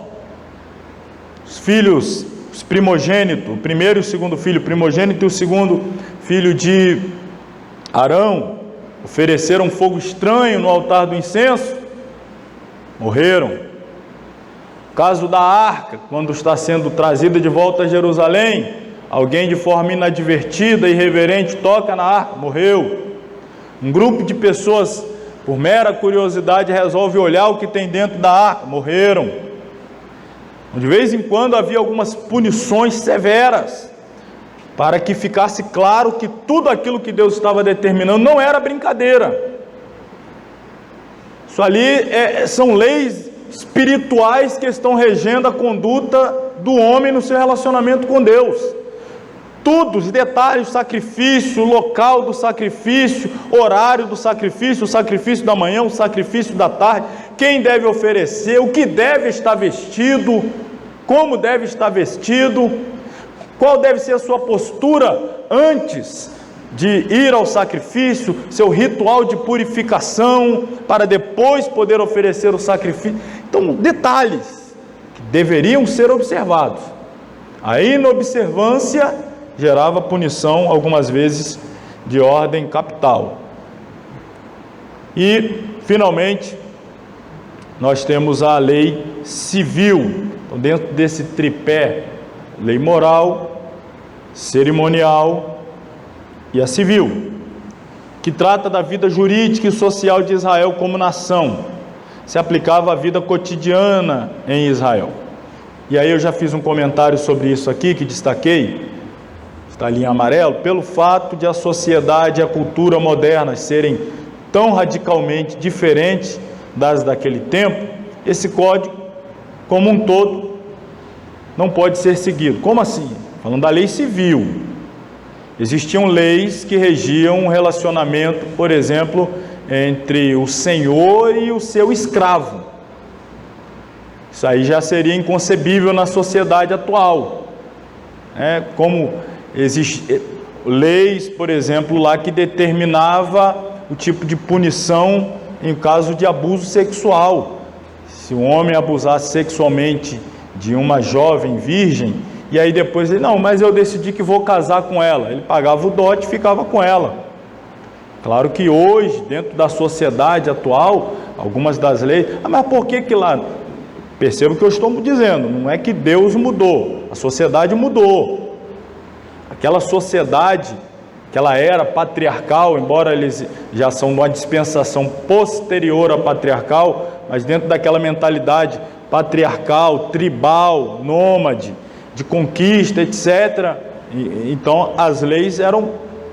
Os filhos, os primogênitos, o primeiro e o segundo filho, o primogênito e o segundo filho de Arão, ofereceram fogo estranho no altar do incenso, morreram. O caso da arca, quando está sendo trazida de volta a Jerusalém, Alguém de forma inadvertida, irreverente, toca na arca, morreu. Um grupo de pessoas, por mera curiosidade, resolve olhar o que tem dentro da arca, morreram. De vez em quando havia algumas punições severas, para que ficasse claro que tudo aquilo que Deus estava determinando não era brincadeira. Isso ali são leis espirituais que estão regendo a conduta do homem no seu relacionamento com Deus. Tudo, os detalhes, o sacrifício, o local do sacrifício, horário do sacrifício, o sacrifício da manhã, o sacrifício da tarde, quem deve oferecer, o que deve estar vestido, como deve estar vestido, qual deve ser a sua postura antes de ir ao sacrifício, seu ritual de purificação, para depois poder oferecer o sacrifício. Então, detalhes que deveriam ser observados. A inobservância gerava punição, algumas vezes, de ordem capital. E, finalmente, nós temos a lei civil. Então, dentro desse tripé, lei moral, cerimonial e a civil, que trata da vida jurídica e social de Israel como nação, se aplicava à vida cotidiana em Israel. E aí eu já fiz um comentário sobre isso aqui, que destaquei, está ali em amarelo, pelo fato de a sociedade e a cultura modernas serem tão radicalmente diferentes das daquele tempo, esse código, como um todo, não pode ser seguido. Como assim? Falando da lei civil. Existiam leis que regiam um relacionamento, por exemplo, entre o senhor e o seu escravo. Isso aí já seria inconcebível na sociedade atual. Como existem leis, por exemplo, lá que determinava o tipo de punição em caso de abuso sexual. Se um homem abusasse sexualmente de uma jovem virgem, e aí depois ele, não, mas eu decidi que vou casar com ela. Ele pagava o dote e ficava com ela. Claro que hoje, dentro da sociedade atual, algumas das leis, mas por que lá? Perceba o que eu estou dizendo, não é que Deus mudou, a sociedade mudou. Aquela sociedade, aquela era patriarcal, embora eles já são uma dispensação posterior à patriarcal, mas dentro daquela mentalidade patriarcal, tribal, nômade, de conquista, etc. Então, as leis eram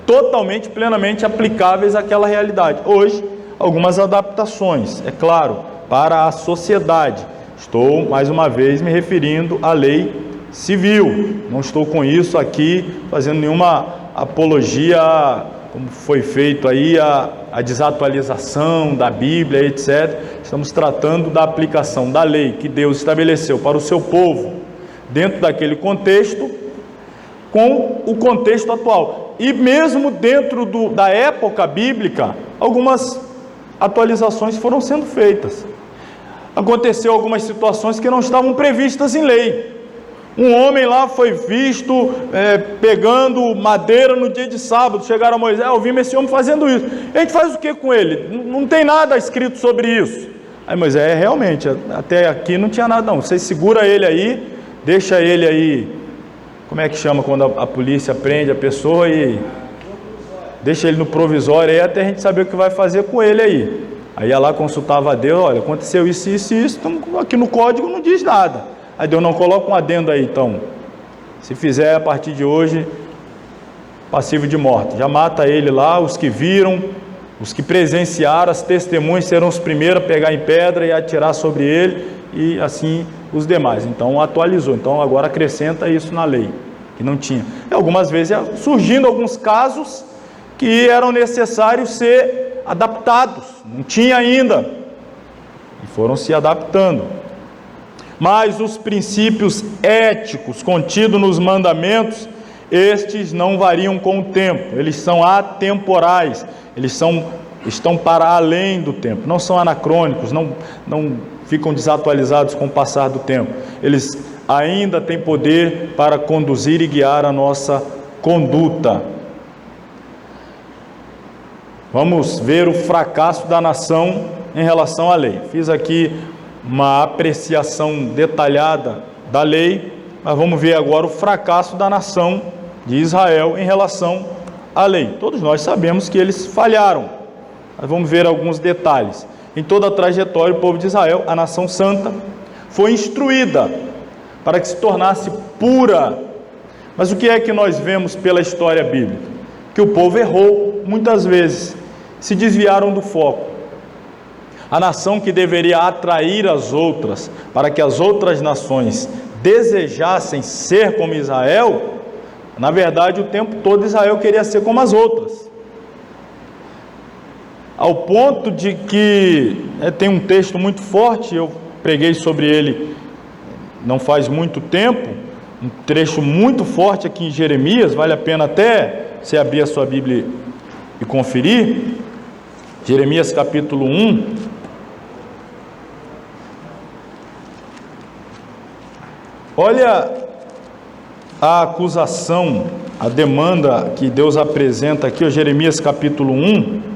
totalmente, plenamente aplicáveis àquela realidade. Hoje, algumas adaptações, é claro, para a sociedade. Estou, mais uma vez, me referindo à lei civil. Não estou com isso aqui fazendo nenhuma apologia, como foi feito aí, a desatualização da Bíblia, etc. Estamos tratando da aplicação da lei que Deus estabeleceu para o seu povo, dentro daquele contexto, com o contexto atual. E mesmo dentro da época bíblica, algumas atualizações foram sendo feitas. Aconteceu algumas situações que não estavam previstas em lei. Um homem lá foi visto pegando madeira no dia de sábado. Chegaram a Moisés, ouvimos esse homem fazendo isso. A gente faz o que com ele? Não tem nada escrito sobre isso. Aí Moisés, realmente, até aqui não tinha nada não. Você segura ele aí, deixa ele aí, como é que chama quando a polícia prende a pessoa, e deixa ele no provisório aí até a gente saber o que vai fazer com ele aí. Aí ia lá, consultava a Deus, olha, aconteceu isso, isso e isso, então aqui no código não diz nada. Aí Deus, não, coloca um adendo aí então, se fizer a partir de hoje, passivo de morte, já mata ele lá, os que viram, os que presenciaram, as testemunhas serão os primeiros a pegar em pedra e atirar sobre ele, e assim os demais. Então atualizou, então agora acrescenta isso na lei, que não tinha. E algumas vezes surgindo alguns casos que eram necessários ser adaptados, não tinha ainda, e foram se adaptando. Mas os princípios éticos contidos nos mandamentos, estes não variam com o tempo, eles são atemporais, eles estão para além do tempo, não são anacrônicos, não ficam desatualizados com o passar do tempo. Eles ainda têm poder para conduzir e guiar a nossa conduta. Vamos ver o fracasso da nação em relação à lei. Fiz aqui uma apreciação detalhada da lei, mas vamos ver agora o fracasso da nação de Israel em relação à lei. Todos nós sabemos que eles falharam. Mas vamos ver alguns detalhes. Em toda a trajetória, o povo de Israel, a nação santa, foi instruída para que se tornasse pura. Mas o que é que nós vemos pela história bíblica? Que o povo errou muitas vezes, se desviaram do foco. A nação que deveria atrair as outras, para que as outras nações desejassem ser como Israel, na verdade o tempo todo Israel queria ser como as outras. Ao ponto de que tem um texto muito forte, eu preguei sobre ele não faz muito tempo, um trecho muito forte aqui em Jeremias, vale a pena até você abrir a sua Bíblia e conferir, Jeremias capítulo 1, olha a acusação, a demanda que Deus apresenta aqui, Jeremias capítulo 1,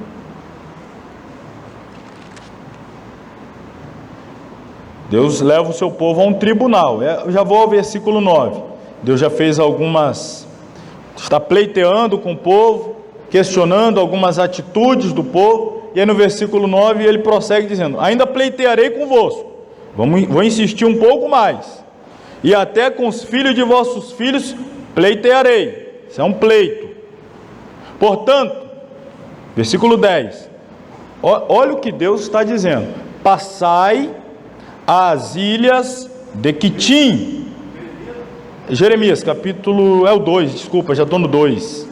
Deus leva o seu povo a um tribunal. Eu já vou ao versículo 9. Deus já fez está pleiteando com o povo, questionando algumas atitudes do povo, e aí no versículo 9 ele prossegue dizendo: ainda pleitearei convosco, vou insistir um pouco mais, e até com os filhos de vossos filhos pleitearei. Isso é um pleito. Portanto, versículo 10, olha o que Deus está dizendo: passai às ilhas de Quitim. Jeremias, capítulo, o 2, desculpa, já estou no 2.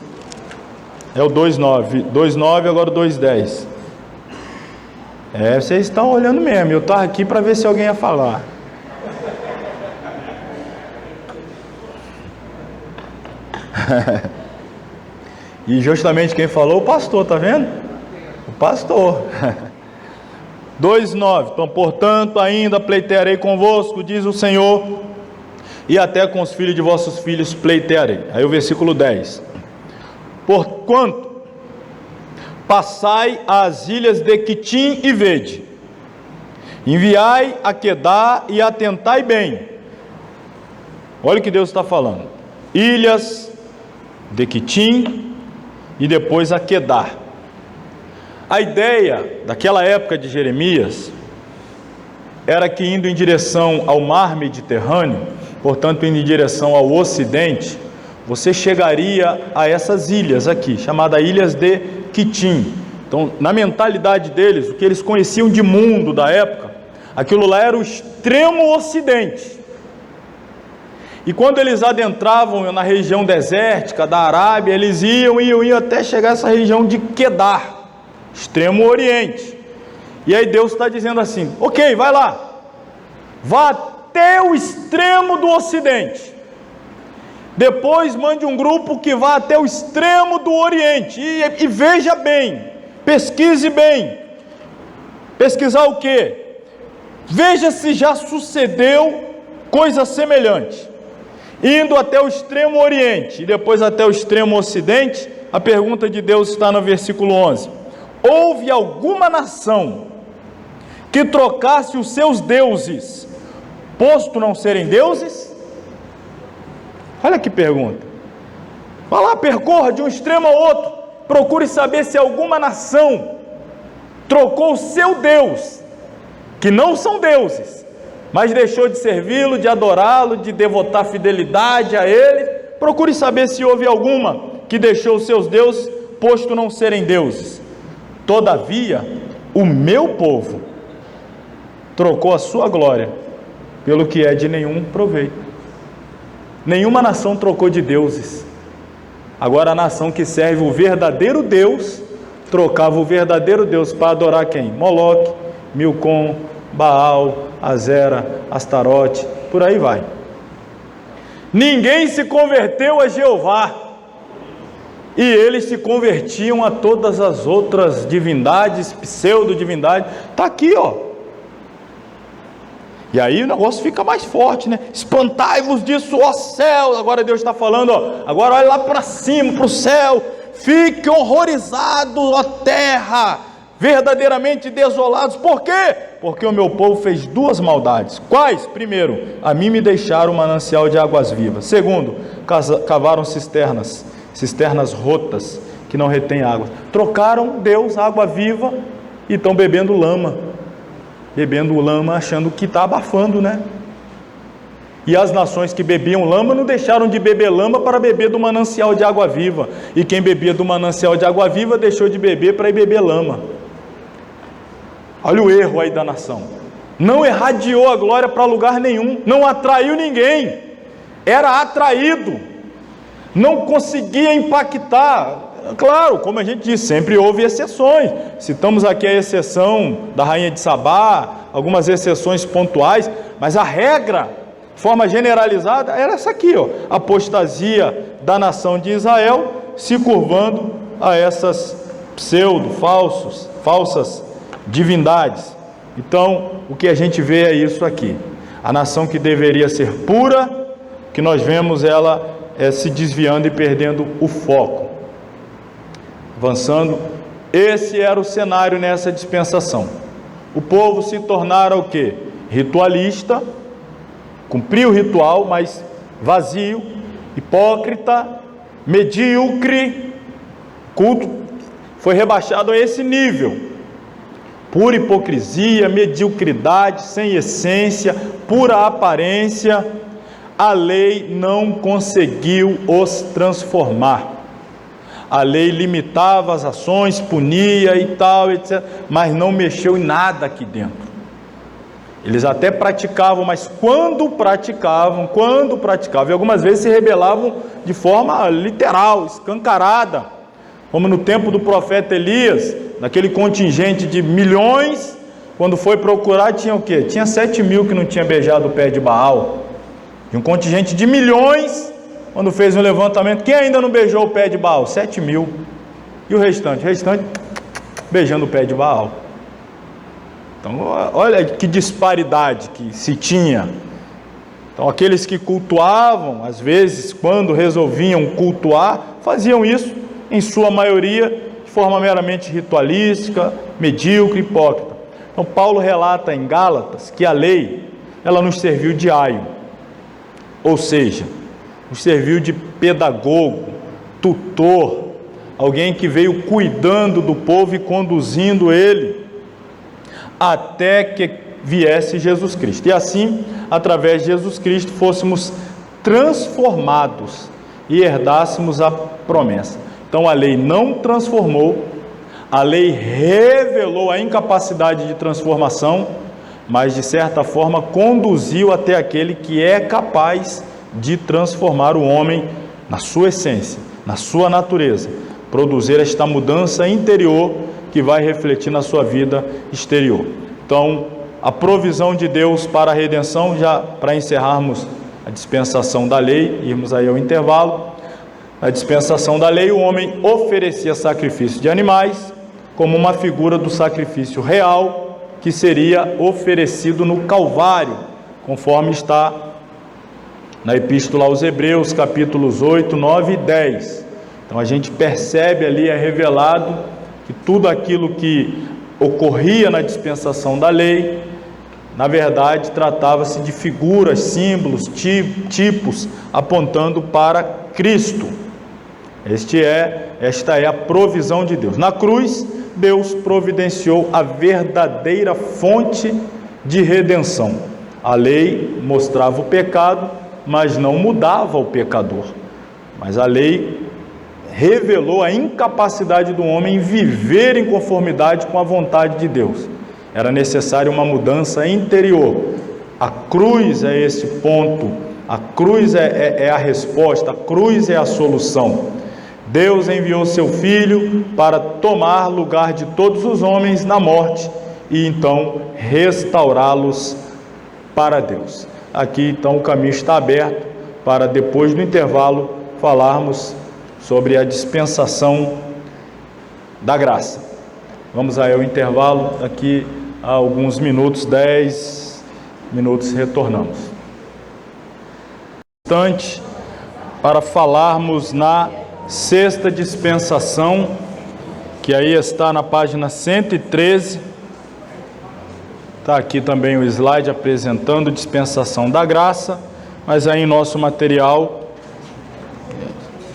É o 2,9. 2,9, agora o 2,10. Vocês estão olhando mesmo. Eu estava aqui para ver se alguém ia falar. E justamente quem falou, o pastor, tá vendo? O pastor. 2,9. Então, portanto, ainda pleitearei convosco, diz o Senhor, e até com os filhos de vossos filhos pleitearei. Aí o versículo 10. Porquanto passai às ilhas de Quitim e vede, enviai a Quedar e atentai bem. Olha o que Deus está falando: ilhas de Quitim e depois a Quedar. A ideia daquela época de Jeremias era que, indo em direção ao mar Mediterrâneo, portanto indo em direção ao ocidente, você chegaria a essas ilhas aqui, chamadas ilhas de Quitim. Então, na mentalidade deles, o que eles conheciam de mundo da época, aquilo lá era o extremo ocidente. E quando eles adentravam na região desértica da Arábia, eles iam até chegar a essa região de Quedar, extremo oriente. E aí Deus está dizendo assim: ok, vai lá, vá até o extremo do ocidente, depois mande um grupo que vá até o extremo do oriente, e veja bem, pesquise bem. Pesquisar o quê? Veja se já sucedeu coisa semelhante, indo até o extremo oriente e depois até o extremo ocidente. A pergunta de Deus está no versículo 11: houve alguma nação que trocasse os seus deuses, posto não serem deuses? Olha que pergunta. Vá lá, percorra de um extremo ao outro, procure saber se alguma nação trocou o seu Deus, que não são deuses, mas deixou de servi-lo, de adorá-lo, de devotar fidelidade a ele. Procure saber se houve alguma que deixou os seus deuses, posto não serem deuses. Todavia, o meu povo trocou a sua glória pelo que é de nenhum proveito. Nenhuma nação trocou de deuses. Agora a nação que serve o verdadeiro Deus, trocava o verdadeiro Deus para adorar quem? Moloque, Milcom, Baal, Azera, Astarote, por aí vai. Ninguém se converteu a Jeová, e eles se convertiam a todas as outras divindades, pseudo-divindades. Está aqui, ó. E aí o negócio fica mais forte, né? Espantai-vos disso, ó céu. Agora Deus está falando, ó. Agora olha lá para cima, para o céu. Fiquem horrorizados, ó terra, verdadeiramente desolados. Por quê? porque o meu povo fez duas maldades. Quais? Primeiro, a mim me deixaram um manancial de águas vivas. Segundo, cavaram cisternas rotas, que não retêm água. Trocaram Deus, água viva, e estão bebendo lama. Bebendo lama, achando que está abafando, né? E as nações que bebiam lama não deixaram de beber lama para beber do manancial de água viva. E quem bebia do manancial de água viva deixou de beber para ir beber lama. Olha o erro aí da nação. Não irradiou a glória para lugar nenhum. Não atraiu ninguém. Era atraído. Não conseguia impactar. Claro, como a gente disse, sempre houve exceções. Citamos aqui a exceção da rainha de Sabá, algumas exceções pontuais, mas a regra, de forma generalizada, era essa aqui, ó, apostasia da nação de Israel, se curvando a essas falsas divindades. Então, o que a gente vê é isso aqui. A nação que deveria ser pura, que nós vemos ela se desviando e perdendo o foco. Avançando, esse era o cenário nessa dispensação. O povo se tornara o quê? Ritualista, cumpriu o ritual, mas vazio, hipócrita, medíocre. Culto foi rebaixado a esse nível. Pura hipocrisia, mediocridade, sem essência, pura aparência. A lei não conseguiu os transformar. A lei limitava as ações, punia e tal, etc., mas não mexeu em nada aqui dentro. Eles até praticavam, mas quando praticavam, e algumas vezes se rebelavam de forma literal, escancarada, como no tempo do profeta Elias, naquele contingente de milhões, quando foi procurar, tinha o quê? Tinha 7.000 que não tinha beijado o pé de Baal, e um contingente de milhões. Quando fez um levantamento, quem ainda não beijou o pé de Baal? 7.000. E o restante? O restante beijando o pé de Baal. Então, olha que disparidade que se tinha. Então, aqueles que cultuavam, às vezes, quando resolviam cultuar, faziam isso, em sua maioria, de forma meramente ritualística, medíocre, hipócrita. Então, Paulo relata em Gálatas que a lei, ela nos serviu de aio. Ou seja, nos serviu de pedagogo, tutor, alguém que veio cuidando do povo e conduzindo ele até que viesse Jesus Cristo. E assim, através de Jesus Cristo, fôssemos transformados e herdássemos a promessa. Então a lei não transformou, a lei revelou a incapacidade de transformação, mas de certa forma conduziu até aquele que é capaz de transformar o homem na sua essência, na sua natureza, produzir esta mudança interior que vai refletir na sua vida exterior. Então, a provisão de Deus para a redenção, já para encerrarmos a dispensação da lei, irmos aí ao intervalo. Na dispensação da lei, o homem oferecia sacrifício de animais como uma figura do sacrifício real que seria oferecido no Calvário, conforme está na Epístola aos Hebreus, capítulos 8, 9 e 10. Então a gente percebe ali, é revelado que tudo aquilo que ocorria na dispensação da lei, na verdade tratava-se de figuras, símbolos, tipos, apontando para Cristo. Esta é a provisão de Deus. Na cruz, Deus providenciou a verdadeira fonte de redenção. A lei mostrava o pecado, mas não mudava o pecador. Mas a lei revelou a incapacidade do homem em viver em conformidade com a vontade de Deus. Era necessária uma mudança interior. A cruz é esse ponto, a cruz é a resposta, a cruz é a solução. Deus enviou seu Filho para tomar lugar de todos os homens na morte e então restaurá-los para Deus. Aqui então o caminho está aberto para depois do intervalo falarmos sobre a dispensação da graça. Vamos aí ao intervalo, daqui a alguns minutos, 10 minutos, retornamos. Instante para falarmos na sexta dispensação, que aí está na página 113, Está aqui também o slide apresentando dispensação da graça, mas aí em nosso material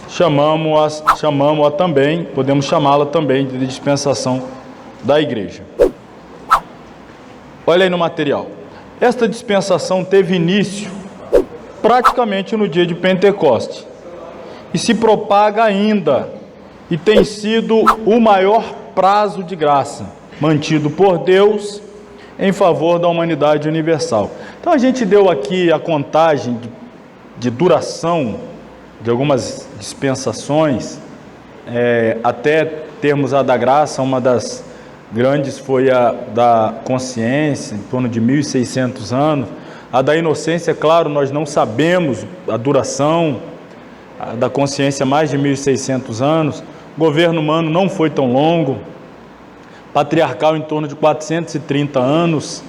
chamamos-a também, podemos chamá-la também de dispensação da igreja. Olha aí no material. Esta dispensação teve início praticamente no dia de Pentecostes e se propaga ainda e tem sido o maior prazo de graça mantido por Deus em favor da humanidade universal. Então a gente deu aqui a contagem de duração de algumas dispensações, até termos a da graça. Uma das grandes foi a da consciência, em torno de 1.600 anos. A da inocência, claro, nós não sabemos a duração. A da consciência, mais de 1.600 anos. O governo humano não foi tão longo. Patriarcal, em torno de 430 anos.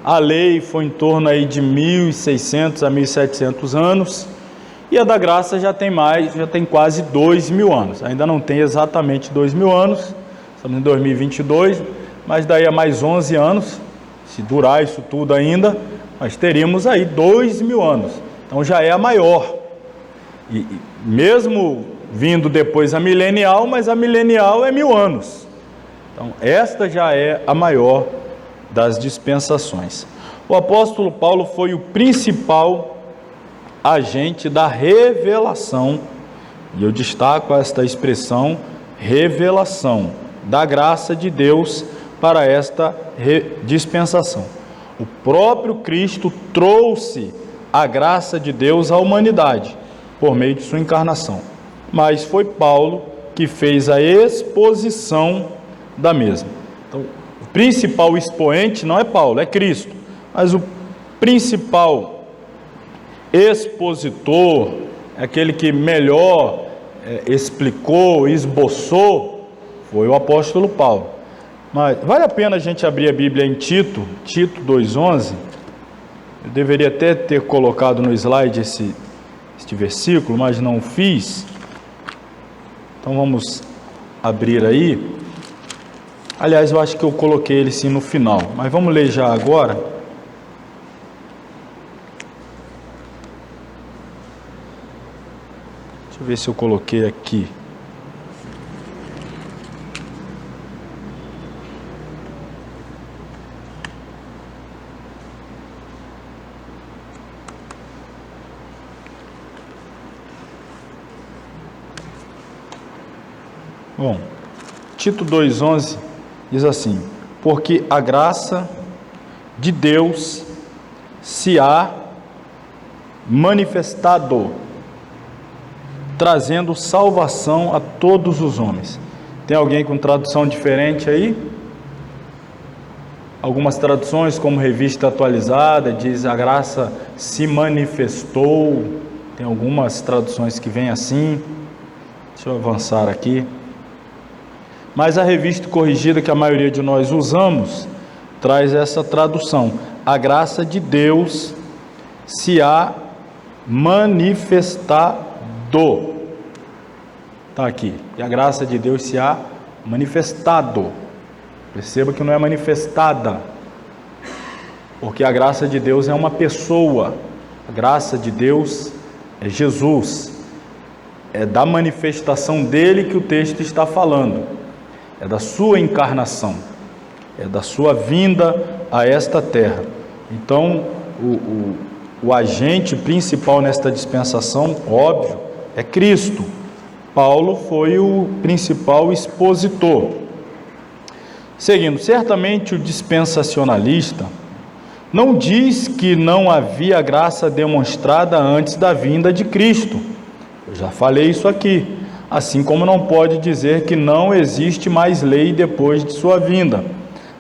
A lei foi em torno aí de 1.600 a 1.700 anos. E a da graça já tem quase 2.000 anos. Ainda não tem exatamente 2.000 anos, estamos em 2022, mas daí a mais 11 anos, se durar isso tudo ainda, nós teríamos aí 2.000 anos. Então já é a maior. E mesmo vindo depois a milenial, mas a milenial é 1.000 anos. Então esta já é a maior das dispensações. O apóstolo Paulo foi o principal agente da revelação, e eu destaco esta expressão, revelação da graça de Deus para esta dispensação. O próprio Cristo trouxe a graça de Deus à humanidade por meio de sua encarnação, mas foi Paulo que fez a exposição da mesma. Então, o principal expoente não é Paulo, é Cristo, mas o principal expositor, aquele que melhor explicou, esboçou, foi o apóstolo Paulo. Mas vale a pena a gente abrir a Bíblia em Tito 2:11. Eu deveria até ter colocado no slide este versículo, mas não fiz. Então vamos abrir aí. Aliás, eu acho que eu coloquei ele sim no final, mas vamos ler já agora. Deixa eu ver se eu coloquei aqui. Bom, Tito 2:11 diz assim: porque a graça de Deus se há manifestado, trazendo salvação a todos os homens. Tem alguém com tradução diferente aí? Algumas traduções, como Revista Atualizada, diz a graça se manifestou. Tem algumas traduções que vêm assim. Deixa eu avançar aqui. Mas a Revista Corrigida, que a maioria de nós usamos, traz essa tradução: a graça de Deus se há manifestado. Está aqui. E a graça de Deus se há manifestado. Perceba que não é manifestada, porque a graça de Deus é uma pessoa. A graça de Deus é Jesus. É da manifestação dele que o texto está falando. É da sua encarnação. É da sua vinda a esta terra. Então, o agente principal nesta dispensação, óbvio, é Cristo. Paulo foi o principal expositor. Seguindo, certamente o dispensacionalista não diz que não havia graça demonstrada antes da vinda de Cristo. Eu já falei isso aqui. Assim como não pode dizer que não existe mais lei depois de sua vinda.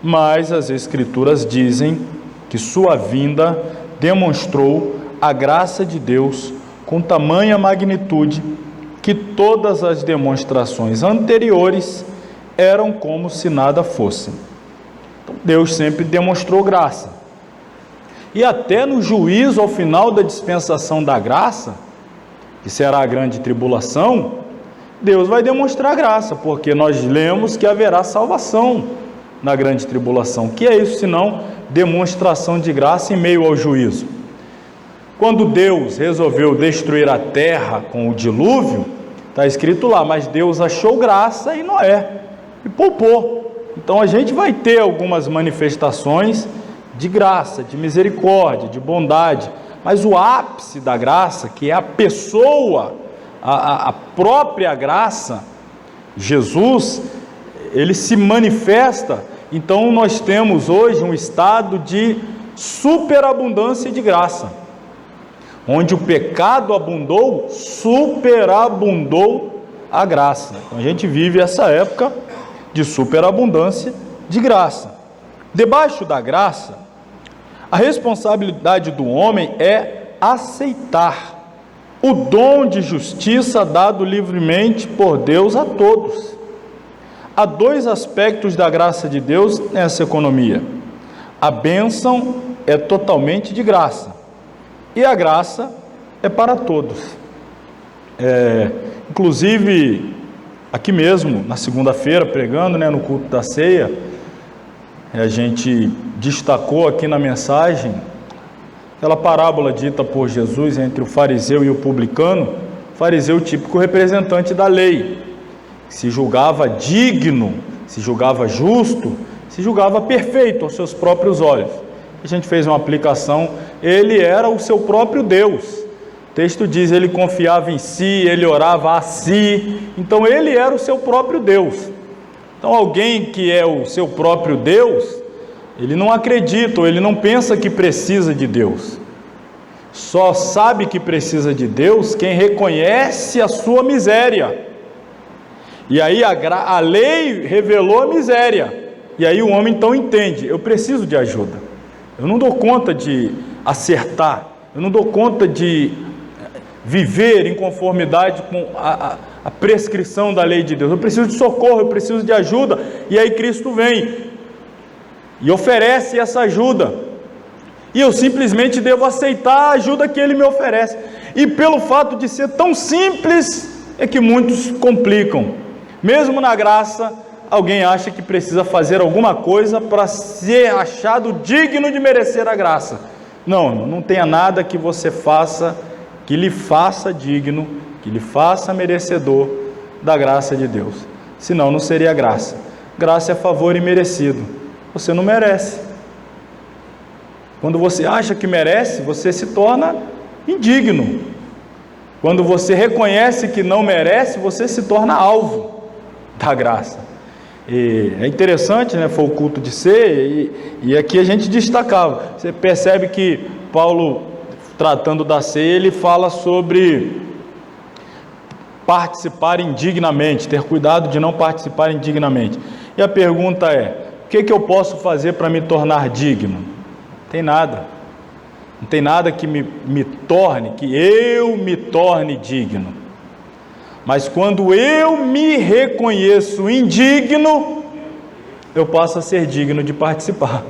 Mas as Escrituras dizem que sua vinda demonstrou a graça de Deus com tamanha magnitude que todas as demonstrações anteriores eram como se nada fossem. Então, Deus sempre demonstrou graça. E até no juízo, ao final da dispensação da graça, que será a grande tribulação, Deus vai demonstrar graça, porque nós lemos que haverá salvação na grande tribulação. Que é isso senão demonstração de graça em meio ao juízo. Quando Deus resolveu destruir a terra com o dilúvio, está escrito lá, mas Deus achou graça em Noé e poupou. Então a gente vai ter algumas manifestações de graça, de misericórdia, de bondade, mas o ápice da graça, que é a pessoa, a própria graça, Jesus, ele se manifesta. Então nós temos hoje um estado de superabundância de graça, onde o pecado abundou, superabundou a graça. Então a gente vive essa época de superabundância de graça. Debaixo da graça, a responsabilidade do homem é aceitar o dom de justiça dado livremente por Deus a todos. Há dois aspectos da graça de Deus nessa economia. A bênção é totalmente de graça e a graça é para todos. Inclusive, aqui mesmo, na segunda-feira, pregando, no culto da ceia, a gente destacou aqui na mensagem aquela parábola dita por Jesus entre o fariseu e o publicano. O fariseu, típico representante da lei, se julgava digno, se julgava justo, se julgava perfeito aos seus próprios olhos. A gente fez uma aplicação, ele era o seu próprio Deus. O texto diz, ele confiava em si, ele orava a si, então ele era o seu próprio Deus. Então alguém que é o seu próprio Deus, ele não acredita, ou ele não pensa que precisa de Deus. Só sabe que precisa de Deus quem reconhece a sua miséria. E aí a lei revelou a miséria. E aí o homem então entende, eu preciso de ajuda. Eu não dou conta de acertar, eu não dou conta de viver em conformidade com a prescrição da lei de Deus. Eu preciso de socorro, eu preciso de ajuda. E aí Cristo vem e oferece essa ajuda. E eu simplesmente devo aceitar a ajuda que Ele me oferece. E pelo fato de ser tão simples, é que muitos complicam. Mesmo na graça, alguém acha que precisa fazer alguma coisa para ser achado digno de merecer a graça. Não tenha nada que você faça que lhe faça digno, que lhe faça merecedor da graça de Deus. Senão não seria graça. Graça é favor imerecido. Você não merece. Quando você acha que merece, você se torna indigno. Quando você reconhece que não merece, você se torna alvo da graça. E é interessante, foi o culto de ceia, e aqui a gente destacava. Você percebe que Paulo, tratando da ceia, ele fala sobre participar indignamente, ter cuidado de não participar indignamente. E a pergunta é, o que eu posso fazer para me tornar digno? Não tem nada. Não tem nada que que eu me torne digno. Mas quando eu me reconheço indigno, eu passo a ser digno de participar.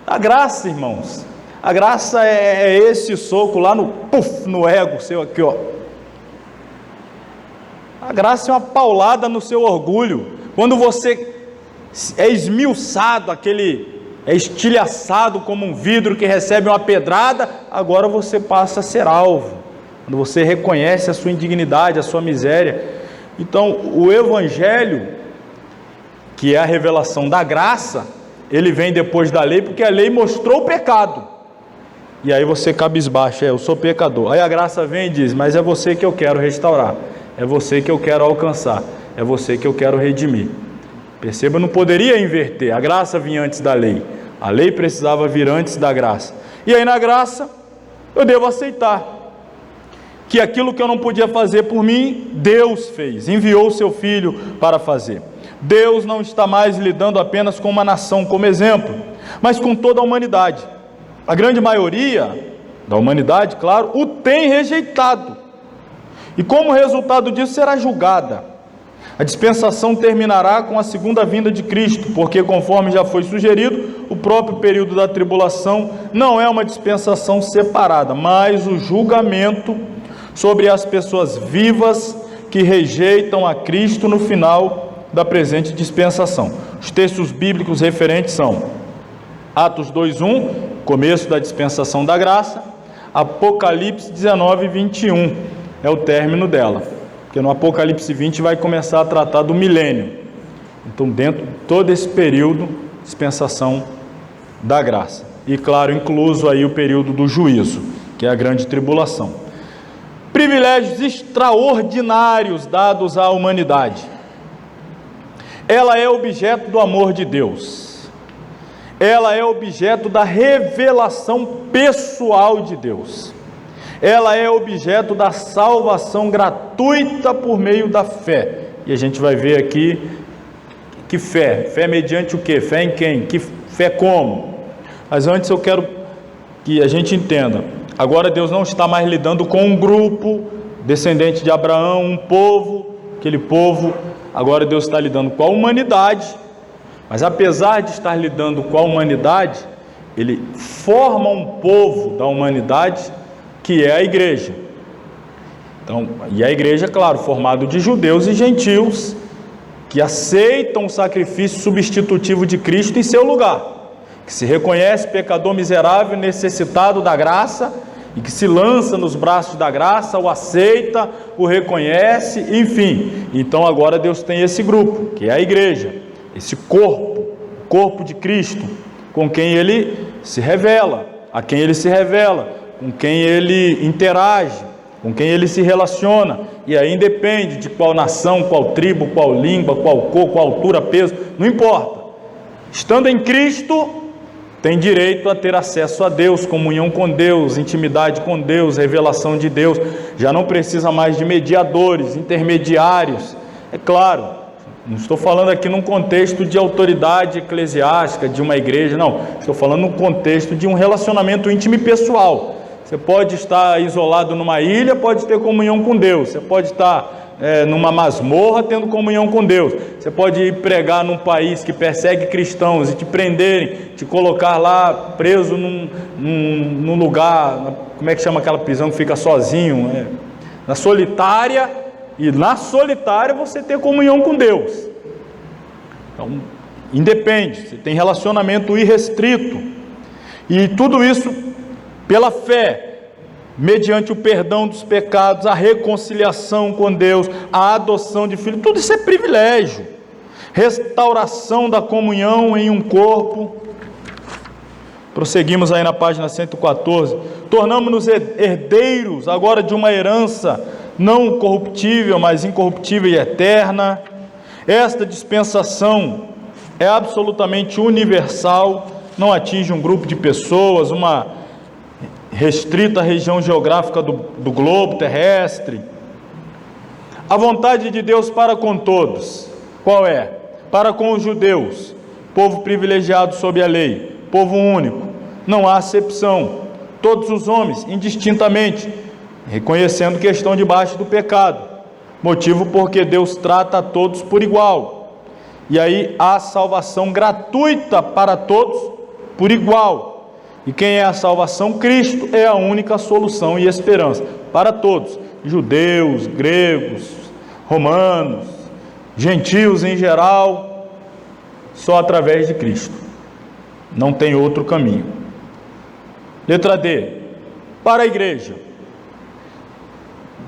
A graça, irmãos, a graça é esse soco lá no ego seu aqui, ó. A graça é uma paulada no seu orgulho. Quando você é esmiuçado, é estilhaçado como um vidro que recebe uma pedrada, agora você passa a ser alvo. Quando você reconhece a sua indignidade, a sua miséria. Então, o Evangelho, que é a revelação da graça, ele vem depois da lei, porque a lei mostrou o pecado. E aí você cabisbaixa, eu sou pecador. Aí a graça vem e diz, mas é você que eu quero restaurar, é você que eu quero alcançar, é você que eu quero redimir. Perceba, não poderia inverter, a graça vinha antes da lei, a lei precisava vir antes da graça. E aí na graça, eu devo aceitar que aquilo que eu não podia fazer por mim, Deus fez, enviou o seu Filho para fazer. Deus não está mais lidando apenas com uma nação como exemplo, mas com toda a humanidade. A grande maioria da humanidade, claro, o tem rejeitado. E como resultado disso será julgada. A dispensação terminará com a segunda vinda de Cristo, porque conforme já foi sugerido, o próprio período da tribulação não é uma dispensação separada, mas o julgamento sobre as pessoas vivas que rejeitam a Cristo no final da presente dispensação. Os textos bíblicos referentes são Atos 2:1, começo da dispensação da graça. Apocalipse 19:21 é o término dela, porque no Apocalipse 20 vai começar a tratar do milênio. Então, dentro de todo esse período, dispensação da graça. E, claro, incluso aí o período do juízo, que é a grande tribulação. Privilégios extraordinários dados à humanidade. Ela é objeto do amor de Deus. Ela é objeto da revelação pessoal de Deus. Ela é objeto da salvação gratuita por meio da fé. E a gente vai ver aqui que fé. Fé mediante o quê? Fé em quem? Que fé como? Mas antes eu quero que a gente entenda. Agora Deus não está mais lidando com um grupo descendente de Abraão, um povo, aquele povo. Agora Deus está lidando com a humanidade. Mas apesar de estar lidando com a humanidade, Ele forma um povo da humanidade que é a igreja. Então, e a igreja, claro, formado de judeus e gentios que aceitam o sacrifício substitutivo de Cristo em seu lugar, que se reconhece pecador miserável, necessitado da graça, e que se lança nos braços da graça, o aceita, o reconhece, enfim. Então agora Deus tem esse grupo, que é a igreja, esse corpo de Cristo, com quem Ele se revela, a quem Ele se revela, com quem Ele interage, com quem Ele se relaciona, e aí independe de qual nação, qual tribo, qual língua, qual cor, qual altura, peso, não importa. Estando em Cristo, tem direito a ter acesso a Deus, comunhão com Deus, intimidade com Deus, revelação de Deus. Já não precisa mais de mediadores, intermediários. É claro, não estou falando aqui num contexto de autoridade eclesiástica, de uma igreja, não. Estou falando num contexto de um relacionamento íntimo e pessoal. Você pode estar isolado numa ilha, pode ter comunhão com Deus. Você pode estar numa masmorra tendo comunhão com Deus. Você pode ir pregar num país que persegue cristãos e te prenderem, te colocar lá preso num lugar, como é que chama aquela prisão que fica sozinho? Na solitária, e na solitária você ter comunhão com Deus. Então, independe, você tem relacionamento irrestrito, e tudo isso pela fé, mediante o perdão dos pecados, a reconciliação com Deus, a adoção de filhos, tudo isso é privilégio. Restauração da comunhão em um corpo. Prosseguimos aí na página 114. Tornamos-nos herdeiros agora de uma herança não corruptível, mas incorruptível e eterna. Esta dispensação é absolutamente universal, não atinge um grupo de pessoas, uma restrita região geográfica do globo terrestre. A vontade de Deus para com todos, qual é? Para com os judeus, povo privilegiado sob a lei, povo único, não há acepção, todos os homens, indistintamente, reconhecendo que estão debaixo do pecado, motivo porque Deus trata a todos por igual, e aí há salvação gratuita para todos por igual. E quem é a salvação? Cristo é a única solução e esperança para todos, judeus, gregos, romanos, gentios em geral, só através de Cristo, não tem outro caminho. Letra D, para a igreja,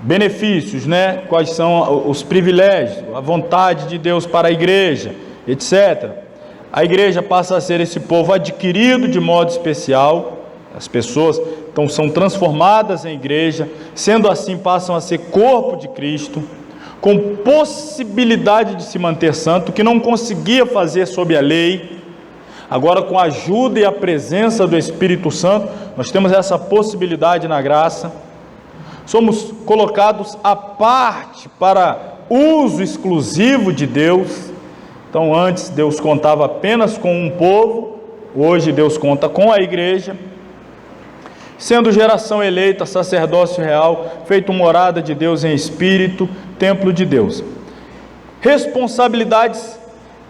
benefícios, quais são os privilégios, a vontade de Deus para a igreja, etc. A igreja passa a ser esse povo adquirido de modo especial, as pessoas então são transformadas em igreja, sendo assim passam a ser corpo de Cristo, com possibilidade de se manter santo, que não conseguia fazer sob a lei. Agora, com a ajuda e a presença do Espírito Santo, nós temos essa possibilidade na graça. Somos colocados à parte para uso exclusivo de Deus. Então, antes Deus contava apenas com um povo, hoje Deus conta com a igreja, sendo geração eleita, sacerdócio real, feito morada de Deus em espírito, templo de Deus. Responsabilidades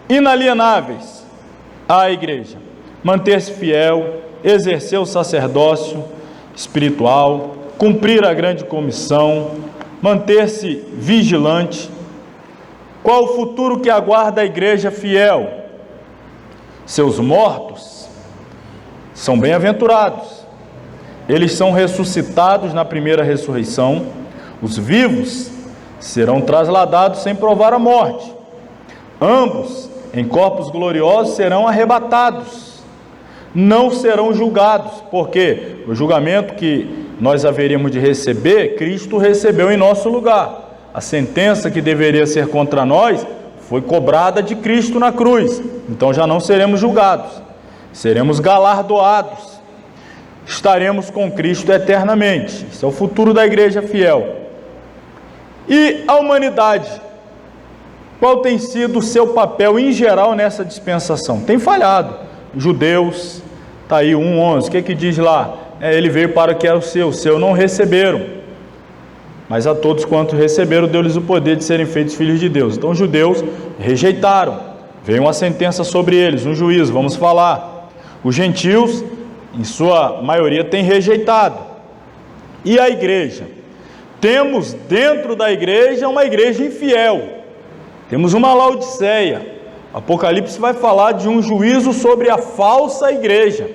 inalienáveis à igreja: manter-se fiel, exercer o sacerdócio espiritual, cumprir a grande comissão, manter-se vigilante. Qual o futuro que aguarda a igreja fiel? Seus mortos são bem-aventurados. Eles são ressuscitados na primeira ressurreição. Os vivos serão trasladados sem provar a morte. Ambos, em corpos gloriosos, serão arrebatados. Não serão julgados, porque o julgamento que nós haveríamos de receber, Cristo recebeu em nosso lugar. A sentença que deveria ser contra nós foi cobrada de Cristo na cruz. Então já não seremos julgados, seremos galardoados. Estaremos com Cristo eternamente. Esse é o futuro da igreja fiel. E a humanidade, qual tem sido o seu papel em geral nessa dispensação? Tem falhado. Judeus, está aí 1:11, o que diz lá? Ele veio para o que era o seu não receberam. Mas a todos quantos receberam, deu-lhes o poder de serem feitos filhos de Deus. Então os judeus rejeitaram, veio uma sentença sobre eles, um juízo, vamos falar. Os gentios, em sua maioria, têm rejeitado. E a igreja? Temos dentro da igreja uma igreja infiel. Temos uma Laodiceia. Apocalipse vai falar de um juízo sobre a falsa igreja,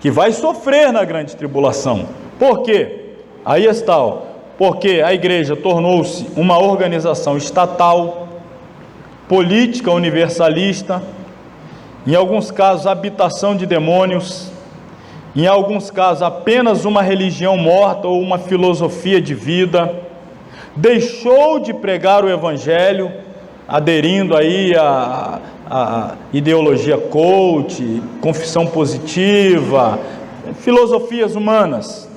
que vai sofrer na grande tribulação. Por quê? Aí está, porque a igreja tornou-se uma organização estatal, política universalista, em alguns casos habitação de demônios, em alguns casos apenas uma religião morta ou uma filosofia de vida, deixou de pregar o evangelho, aderindo aí a ideologia coach, confissão positiva, filosofias humanas.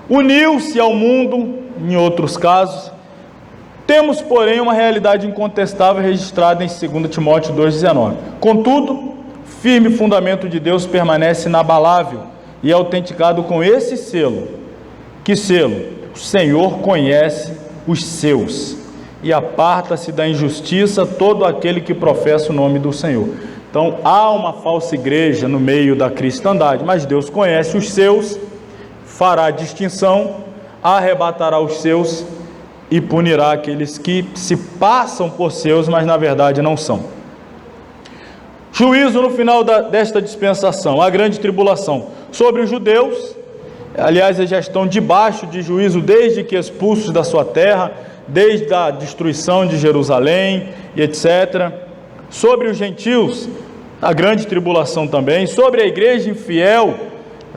Uniu-se ao mundo, em outros casos. Temos, porém, uma realidade incontestável registrada em 2 Timóteo 2,19. Contudo, firme fundamento de Deus permanece inabalável e é autenticado com esse selo. Que selo? O Senhor conhece os seus e aparta-se da injustiça todo aquele que professa o nome do Senhor. Então, há uma falsa igreja no meio da cristandade, mas Deus conhece os seus, fará distinção, arrebatará os seus e punirá aqueles que se passam por seus, mas na verdade não são. Juízo no final desta dispensação, a grande tribulação sobre os judeus. Aliás, eles já estão debaixo de juízo desde que expulsos da sua terra, desde a destruição de Jerusalém e etc. Sobre os gentios, a grande tribulação também. Sobre a igreja infiel,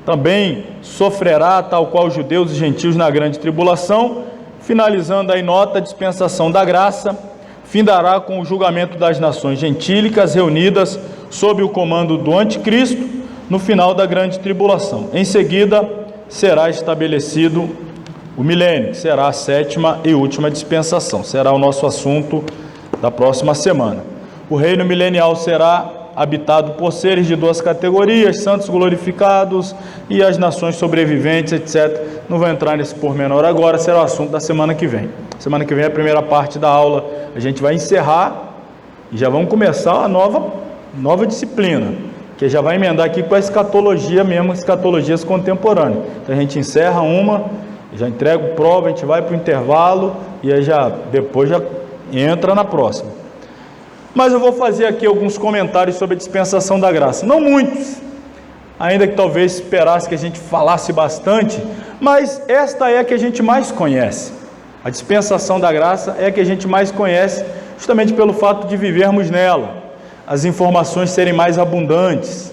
também sofrerá, tal qual os judeus e gentios na grande tribulação. Finalizando aí nota, a dispensação da graça, findará com o julgamento das nações gentílicas reunidas sob o comando do anticristo no final da grande tribulação. Em seguida, será estabelecido o milênio, que será a 7ª e última dispensação. Será o nosso assunto da próxima semana. O reino milenial será habitado por seres de 2 categorias, santos glorificados e as nações sobreviventes, etc. Não vou entrar nesse pormenor agora, será o assunto da semana que vem. Semana que vem, a primeira parte da aula, a gente vai encerrar e já vamos começar a nova disciplina, que já vai emendar aqui com a escatologia mesmo, escatologias contemporâneas. Então a gente encerra uma, já entrega prova, a gente vai para o intervalo e aí depois já entra na próxima. Mas eu vou fazer aqui alguns comentários sobre a dispensação da graça. Não muitos, ainda que talvez esperasse que a gente falasse bastante, mas esta é a que a gente mais conhece. A dispensação da graça é a que a gente mais conhece, justamente pelo fato de vivermos nela, as informações serem mais abundantes,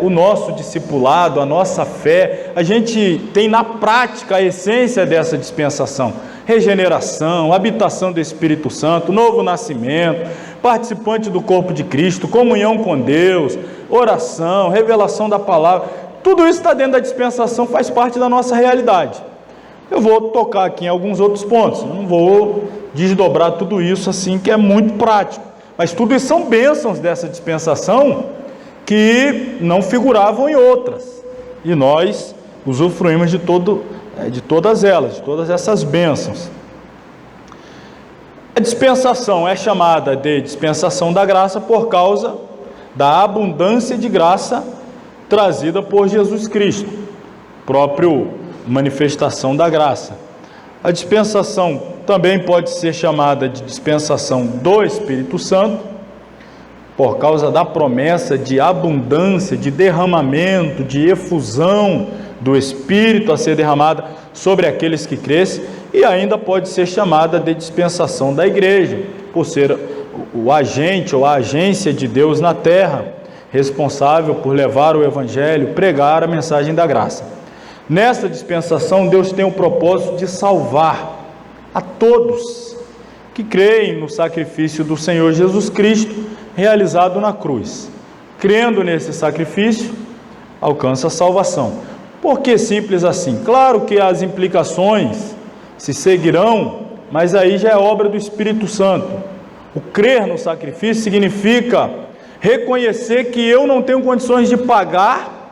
o nosso discipulado, a nossa fé, a gente tem na prática a essência dessa dispensação: regeneração, habitação do Espírito Santo, novo nascimento, participante do corpo de Cristo, comunhão com Deus, oração, revelação da palavra. Tudo isso está dentro da dispensação, faz parte da nossa realidade. Eu vou tocar aqui em alguns outros pontos, eu não vou desdobrar tudo isso assim, que é muito prático, mas tudo isso são bênçãos dessa dispensação que não figuravam em outras, e nós usufruímos de todas elas, de todas essas bênçãos. A dispensação é chamada de dispensação da graça por causa da abundância de graça trazida por Jesus Cristo, próprio manifestação da graça. A dispensação também pode ser chamada de dispensação do Espírito Santo, por causa da promessa de abundância, de derramamento, de efusão do Espírito a ser derramada sobre aqueles que crescem, e ainda pode ser chamada de dispensação da igreja, por ser o agente ou a agência de Deus na terra, responsável por levar o Evangelho, pregar a mensagem da graça. Nesta dispensação, Deus tem o propósito de salvar a todos que creem no sacrifício do Senhor Jesus Cristo, realizado na cruz. Crendo nesse sacrifício, alcança a salvação. Por que simples assim? Claro que as implicações se seguirão, mas aí já é obra do Espírito Santo. O crer no sacrifício significa reconhecer que eu não tenho condições de pagar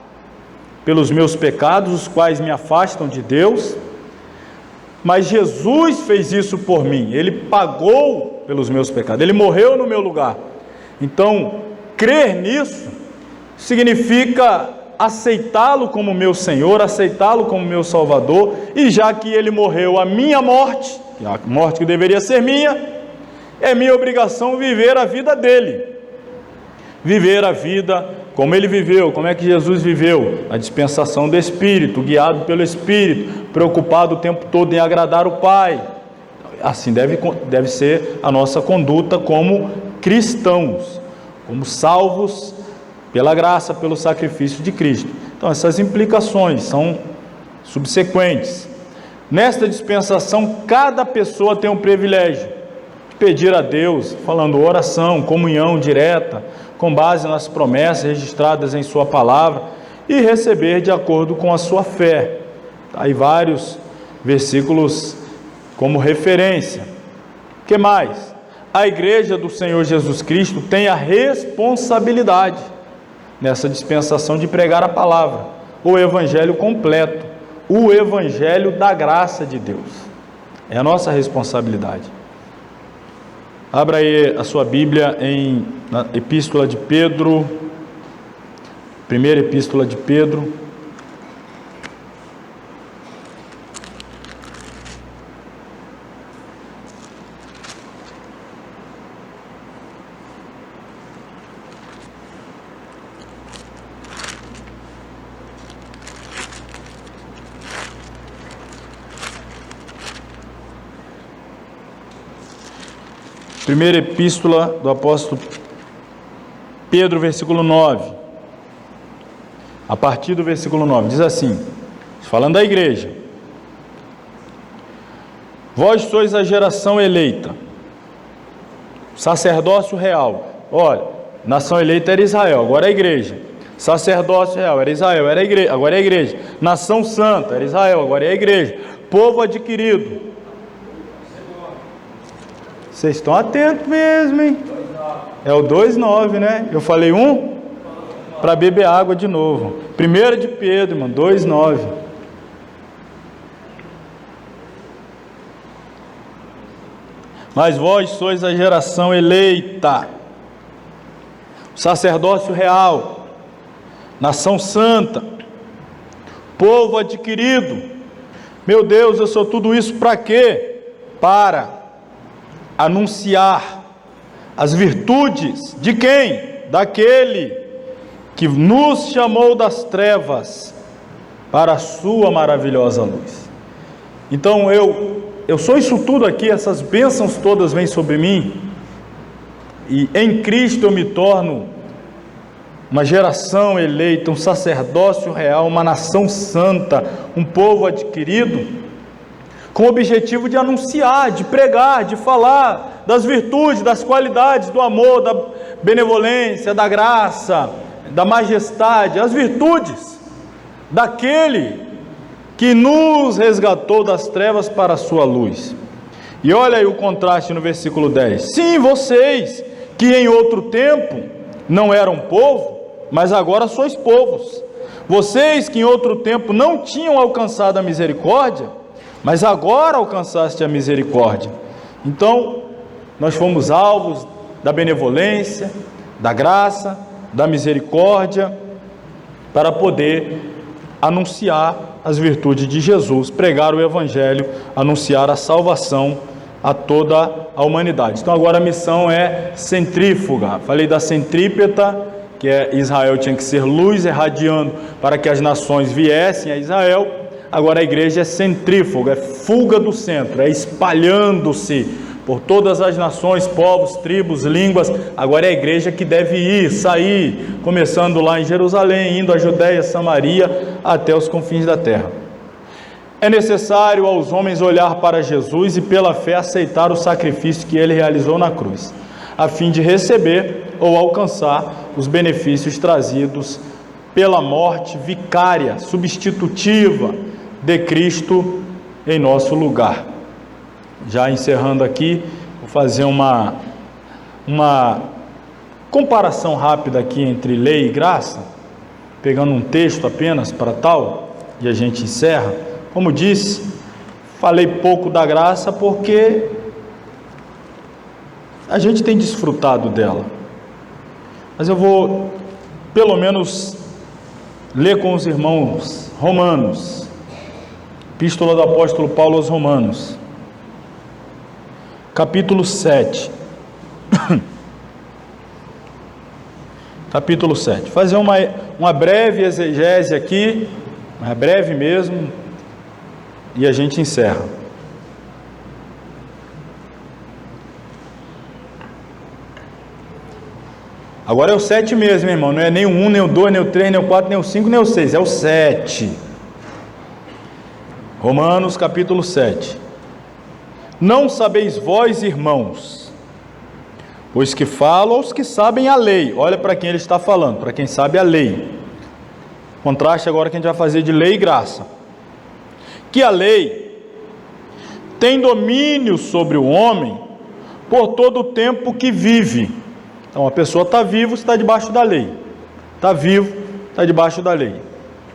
pelos meus pecados, os quais me afastam de Deus, mas Jesus fez isso por mim. Ele pagou pelos meus pecados, Ele morreu no meu lugar. Então, crer nisso significa aceitá-lo como meu Senhor, aceitá-lo como meu Salvador, e já que Ele morreu a minha morte, a morte que deveria ser minha, é minha obrigação viver a vida dele. Viver a vida como ele viveu. Como é que Jesus viveu? A dispensação do Espírito, guiado pelo Espírito, preocupado o tempo todo em agradar o Pai. Assim deve ser a nossa conduta como cristãos, como salvos pela graça, pelo sacrifício de Cristo. Então essas implicações são subsequentes. Nesta dispensação, cada pessoa tem um privilégio de pedir a Deus, falando oração, comunhão direta, com base nas promessas registradas em sua palavra, e receber de acordo com a sua fé. Aí vários versículos como referência. O que mais? A igreja do Senhor Jesus Cristo tem a responsabilidade nessa dispensação de pregar a palavra, o evangelho completo, o evangelho da graça de Deus. É a nossa responsabilidade. Abra aí a sua Bíblia na Epístola de Pedro, primeira Epístola de Pedro. Primeira Epístola do apóstolo Pedro, versículo 9. A partir do versículo 9, diz assim, falando da igreja: vós sois a geração eleita, sacerdócio real. Olha, nação eleita era Israel, agora é a igreja. Sacerdócio real era Israel, era a igreja, agora é a igreja. Nação santa era Israel, agora é a igreja. Povo adquirido. Vocês estão atentos mesmo, hein? É o 2,9, né? Eu falei para beber água de novo. 1 de Pedro, irmão, 2,9. Mas vós sois a geração eleita, sacerdócio real, nação santa, povo adquirido. Meu Deus, eu sou tudo isso para quê? Para anunciar as virtudes de quem? Daquele que nos chamou das trevas para a sua maravilhosa luz. Então eu sou isso tudo aqui, essas bênçãos todas vêm sobre mim, e em Cristo eu me torno uma geração eleita, um sacerdócio real, uma nação santa, um povo adquirido, com o objetivo de anunciar, de pregar, de falar das virtudes, das qualidades, do amor, da benevolência, da graça, da majestade, as virtudes daquele que nos resgatou das trevas para a sua luz. E olha aí o contraste no versículo 10. Sim, vocês que em outro tempo não eram povo, mas agora sois povos. Vocês que em outro tempo não tinham alcançado a misericórdia, mas agora alcançaste a misericórdia. Então, nós fomos alvos da benevolência, da graça, da misericórdia, para poder anunciar as virtudes de Jesus, pregar o Evangelho, anunciar a salvação a toda a humanidade. Então agora a missão é centrífuga. Falei da centrípeta, que Israel tinha que ser luz irradiando para que as nações viessem a Israel. Agora a igreja é centrífuga, é fuga do centro, é espalhando-se por todas as nações, povos, tribos, línguas. Agora é a igreja que deve ir, sair, começando lá em Jerusalém, indo à Judéia, Samaria, até os confins da terra. É necessário aos homens olhar para Jesus e pela fé aceitar o sacrifício que ele realizou na cruz, a fim de receber ou alcançar os benefícios trazidos pela morte vicária, substitutiva de Cristo em nosso lugar. Já encerrando aqui, vou fazer uma comparação rápida aqui entre lei e graça, pegando um texto apenas para tal, e a gente encerra. Como disse, falei pouco da graça porque a gente tem desfrutado dela. Mas eu vou, pelo menos, ler com os irmãos Romanos, Epístola do Apóstolo Paulo aos Romanos, capítulo 7. Capítulo 7. Fazer uma breve exegese aqui, breve mesmo, e a gente encerra. Agora é o 7 mesmo, irmão. Não é nem o 1, nem o 2, nem o 3, nem o 4, nem o 5, nem o 6. É o 7. Romanos capítulo 7. Não sabeis vós, irmãos, os que falam, os que sabem a lei. Olha para quem ele está falando, para quem sabe a lei. Contraste agora que a gente vai fazer de lei e graça. Que a lei tem domínio sobre o homem por todo o tempo que vive. Então a pessoa está viva, está debaixo da lei. Está vivo, está debaixo da lei.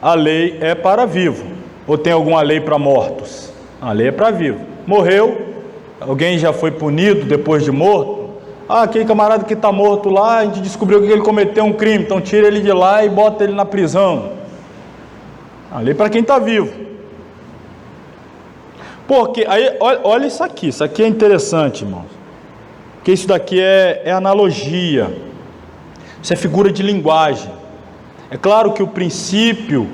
A lei é para vivo. Ou tem alguma lei para mortos? A lei é para vivo. Morreu, alguém já foi punido depois de morto? Aquele camarada que está morto lá, a gente descobriu que ele cometeu um crime, então tira ele de lá e bota ele na prisão. A lei é para quem está vivo. Porque, aí, olha isso aqui é interessante, irmãos, porque isso daqui é analogia, isso é figura de linguagem. É claro que o princípio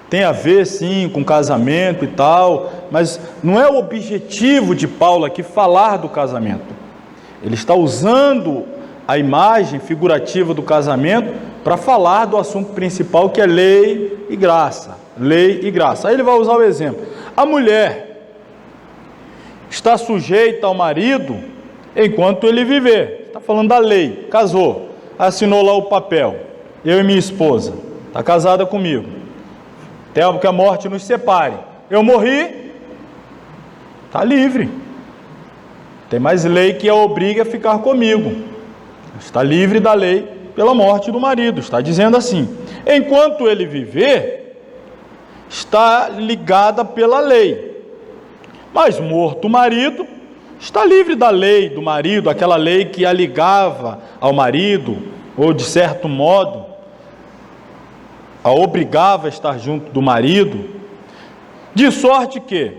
tem a ver, sim, com casamento e tal, mas não é o objetivo de Paulo aqui falar do casamento. Ele está usando a imagem figurativa do casamento para falar do assunto principal, que é lei e graça. Lei e graça. Aí ele vai usar o exemplo. A mulher está sujeita ao marido enquanto ele viver. Está falando da lei. Casou, assinou lá o papel. Eu e minha esposa. Está casada comigo. Até que a morte nos separe. Eu morri, está livre. Tem mais lei que a obriga a ficar comigo. Está livre da lei pela morte do marido. Está dizendo assim: enquanto ele viver, está ligada pela lei. Mas morto o marido, está livre da lei do marido, aquela lei que a ligava ao marido, ou de certo modo a obrigava a estar junto do marido, de sorte que,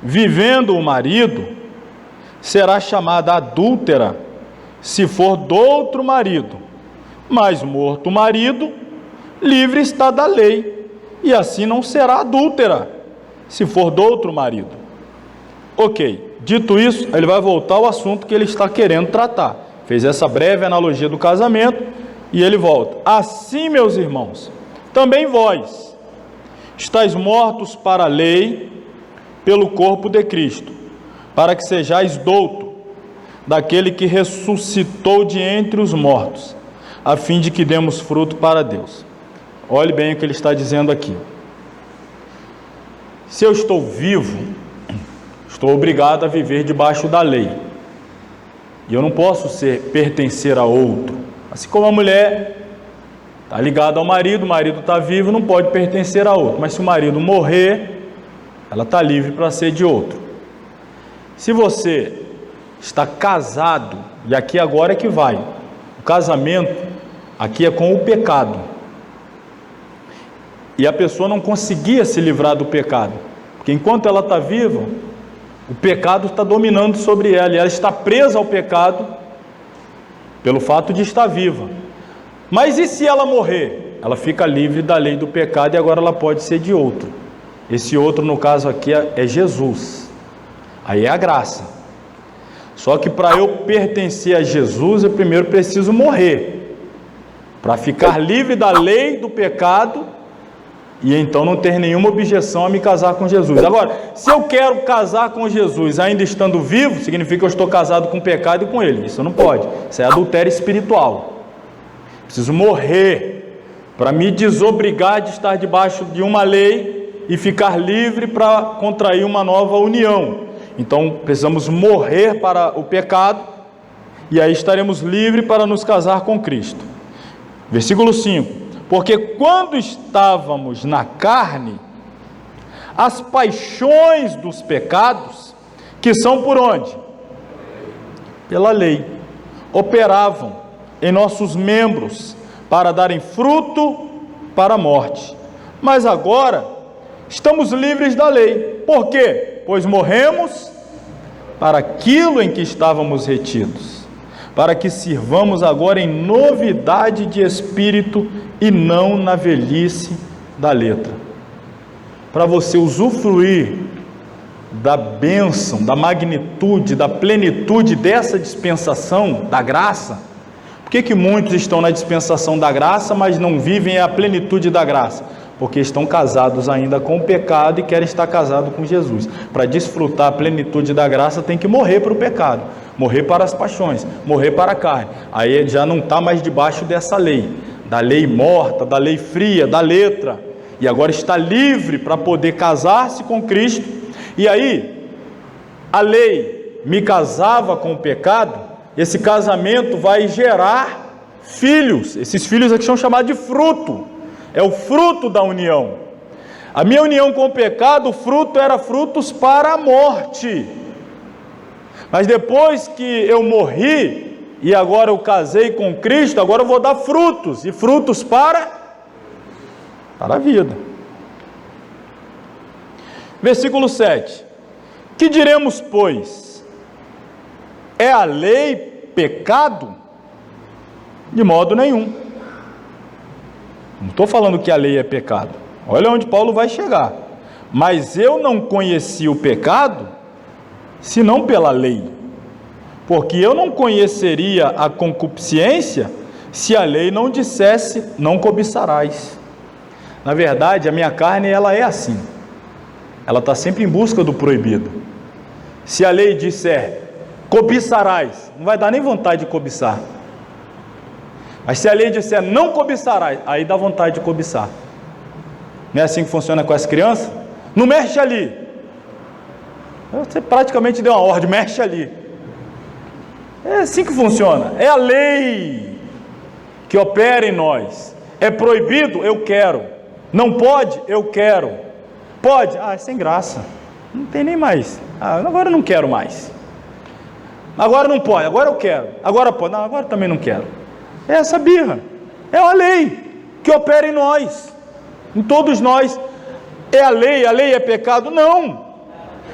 vivendo o marido, será chamada adúltera se for do outro marido, mas morto o marido, livre está da lei, e assim não será adúltera se for do outro marido. Ok, dito isso, ele vai voltar ao assunto que ele está querendo tratar. Fez essa breve analogia do casamento e ele volta. Assim, meus irmãos, também vós estáis mortos para a lei pelo corpo de Cristo, para que sejais douto daquele que ressuscitou de entre os mortos, a fim de que demos fruto para Deus. Olhe bem o que ele está dizendo aqui. Se eu estou vivo, estou obrigado a viver debaixo da lei. E eu não posso pertencer a outro. Assim como a mulher está ligada ao marido, o marido está vivo, não pode pertencer a outro. Mas se o marido morrer, ela está livre para ser de outro. Se você está casado, e aqui agora é que vai, o casamento aqui é com o pecado. E a pessoa não conseguia se livrar do pecado, porque enquanto ela está viva, O pecado está dominando sobre ela, e ela está presa ao pecado pelo fato de estar viva. Mas e se ela morrer? Ela fica livre da lei do pecado e agora ela pode ser de outro. Esse outro, no caso aqui, é Jesus. Aí é a graça. Só que para eu pertencer a Jesus, eu primeiro preciso morrer, para ficar livre da lei do pecado e então não ter nenhuma objeção a me casar com Jesus. Agora, se eu quero casar com Jesus ainda estando vivo, significa que eu estou casado com o pecado e com ele. Isso não pode. Isso é adultério espiritual. Preciso morrer para me desobrigar de estar debaixo de uma lei e ficar livre para contrair uma nova união. Então precisamos morrer para o pecado e aí estaremos livres para nos casar com Cristo. Versículo 5: porque quando estávamos na carne, as paixões dos pecados, que são por onde? Pela lei, operavam em nossos membros para darem fruto para a morte. Mas agora estamos livres da lei. Por quê? Pois morremos para aquilo em que estávamos retidos, para que sirvamos agora em novidade de espírito e não na velhice da letra. Para você usufruir da bênção, da magnitude, da plenitude dessa dispensação da graça. Por que muitos estão na dispensação da graça, mas não vivem a plenitude da graça? Porque estão casados ainda com o pecado e querem estar casados com Jesus. Para desfrutar a plenitude da graça, tem que morrer para o pecado, morrer para as paixões, morrer para a carne. Aí ele já não está mais debaixo dessa lei, da lei morta, da lei fria, da letra, e agora está livre para poder casar-se com Cristo. E aí, a lei me casava com o pecado, esse casamento vai gerar filhos. Esses filhos aqui são chamados de fruto. É o fruto da união. A minha união com o pecado, o fruto era frutos para a morte. Mas depois que eu morri e agora eu casei com Cristo, agora eu vou dar frutos, e frutos para a vida. Versículo 7: que diremos, pois? É a lei pecado? De modo nenhum. Não estou falando que a lei é pecado. Olha onde Paulo vai chegar. Mas eu não conheci o pecado, senão pela lei. Porque eu não conheceria a concupiscência, se a lei não dissesse, não cobiçarás. Na verdade, a minha carne, ela é assim. Ela está sempre em busca do proibido. Se a lei disser, cobiçarás, não vai dar nem vontade de cobiçar. Mas se a lei disser, não cobiçarás, aí dá vontade de cobiçar. Não é assim que funciona com as crianças? Não mexe ali. Você praticamente deu uma ordem, mexe ali. É assim que funciona. É a lei que opera em nós. É proibido? Eu quero. Não pode? Eu quero. Pode? É sem graça. Não tem nem mais. Agora eu não quero mais. Agora não pode, agora eu quero. Agora pode, não, agora também não quero. É essa birra. É a lei que opera em nós, em todos nós. É a lei é pecado? Não.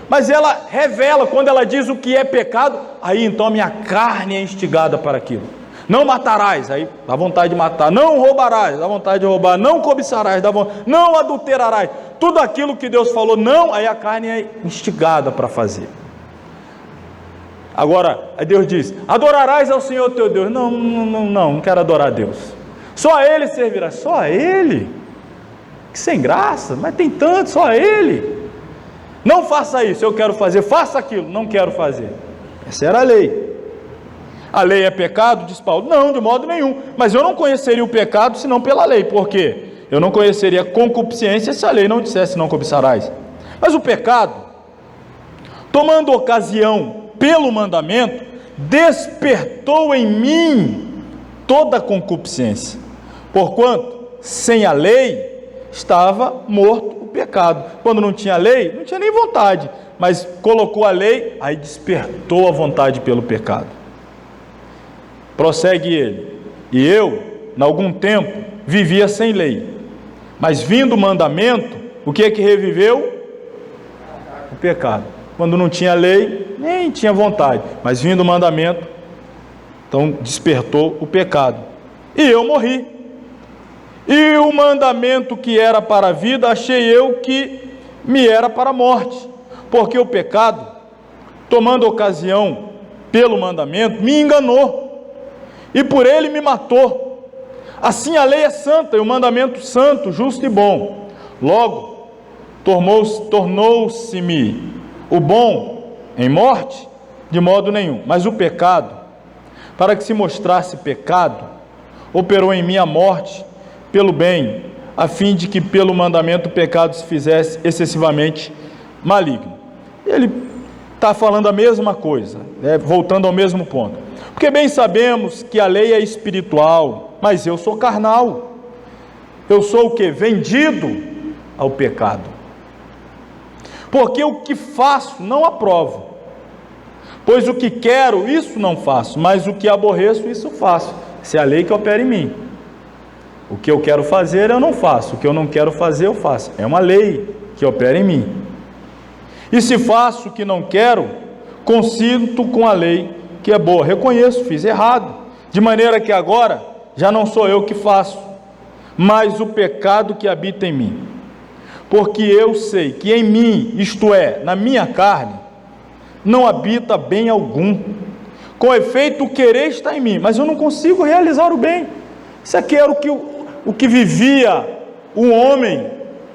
Mas ela revela, quando ela diz o que é pecado, aí então a minha carne é instigada para aquilo. Não matarás, aí dá vontade de matar. Não roubarás, dá vontade de roubar. Não cobiçarás, dá vontade. Não adulterarás. Tudo aquilo que Deus falou, não, aí a carne é instigada para fazer. Agora, aí Deus diz, adorarás ao Senhor teu Deus. Não quero adorar a Deus. Só a Ele servirás. Só a Ele? Que sem graça, mas tem tanto, só a Ele. Não faça isso, eu quero fazer. Faça aquilo, não quero fazer. Essa era a lei. A lei é pecado? Diz Paulo. Não, de modo nenhum. Mas eu não conheceria o pecado senão pela lei. Por quê? Eu não conheceria concupiscência se a lei não dissesse não cobiçarás. Mas o pecado, tomando ocasião pelo mandamento, despertou em mim toda a concupiscência. Porquanto, sem a lei, estava morto o pecado. Quando não tinha lei, não tinha nem vontade. Mas colocou a lei, aí despertou a vontade pelo pecado. Prossegue ele. E eu, em algum tempo, vivia sem lei. Mas vindo o mandamento, o que é que reviveu? O pecado. Quando não tinha lei, nem tinha vontade, mas vindo o mandamento, então despertou o pecado. E eu morri. E o mandamento que era para a vida, achei eu que me era para a morte. Porque o pecado, tomando ocasião pelo mandamento, me enganou. E por ele me matou. Assim a lei é santa e o mandamento santo, justo e bom. Logo, tornou-se-me o bom em morte? De modo nenhum. Mas o pecado, para que se mostrasse pecado, operou em mim a morte pelo bem, a fim de que pelo mandamento o pecado se fizesse excessivamente maligno. Ele está falando a mesma coisa, né? Voltando ao mesmo ponto. Porque bem sabemos que a lei é espiritual, mas eu sou carnal. Eu sou o que? Vendido ao pecado. Porque o que faço não aprovo. Pois o que quero, isso não faço, mas o que aborreço, isso faço. Essa é a lei que opera em mim. O que eu quero fazer, eu não faço. O que eu não quero fazer, eu faço. É uma lei que opera em mim. E se faço o que não quero, consinto com a lei que é boa. Reconheço, fiz errado. De maneira que agora, já não sou eu que faço, mas o pecado que habita em mim. Porque eu sei que em mim, isto é, na minha carne, não habita bem algum. Com efeito, o querer está em mim, mas eu não consigo realizar o bem. Isso aqui era o que vivia o homem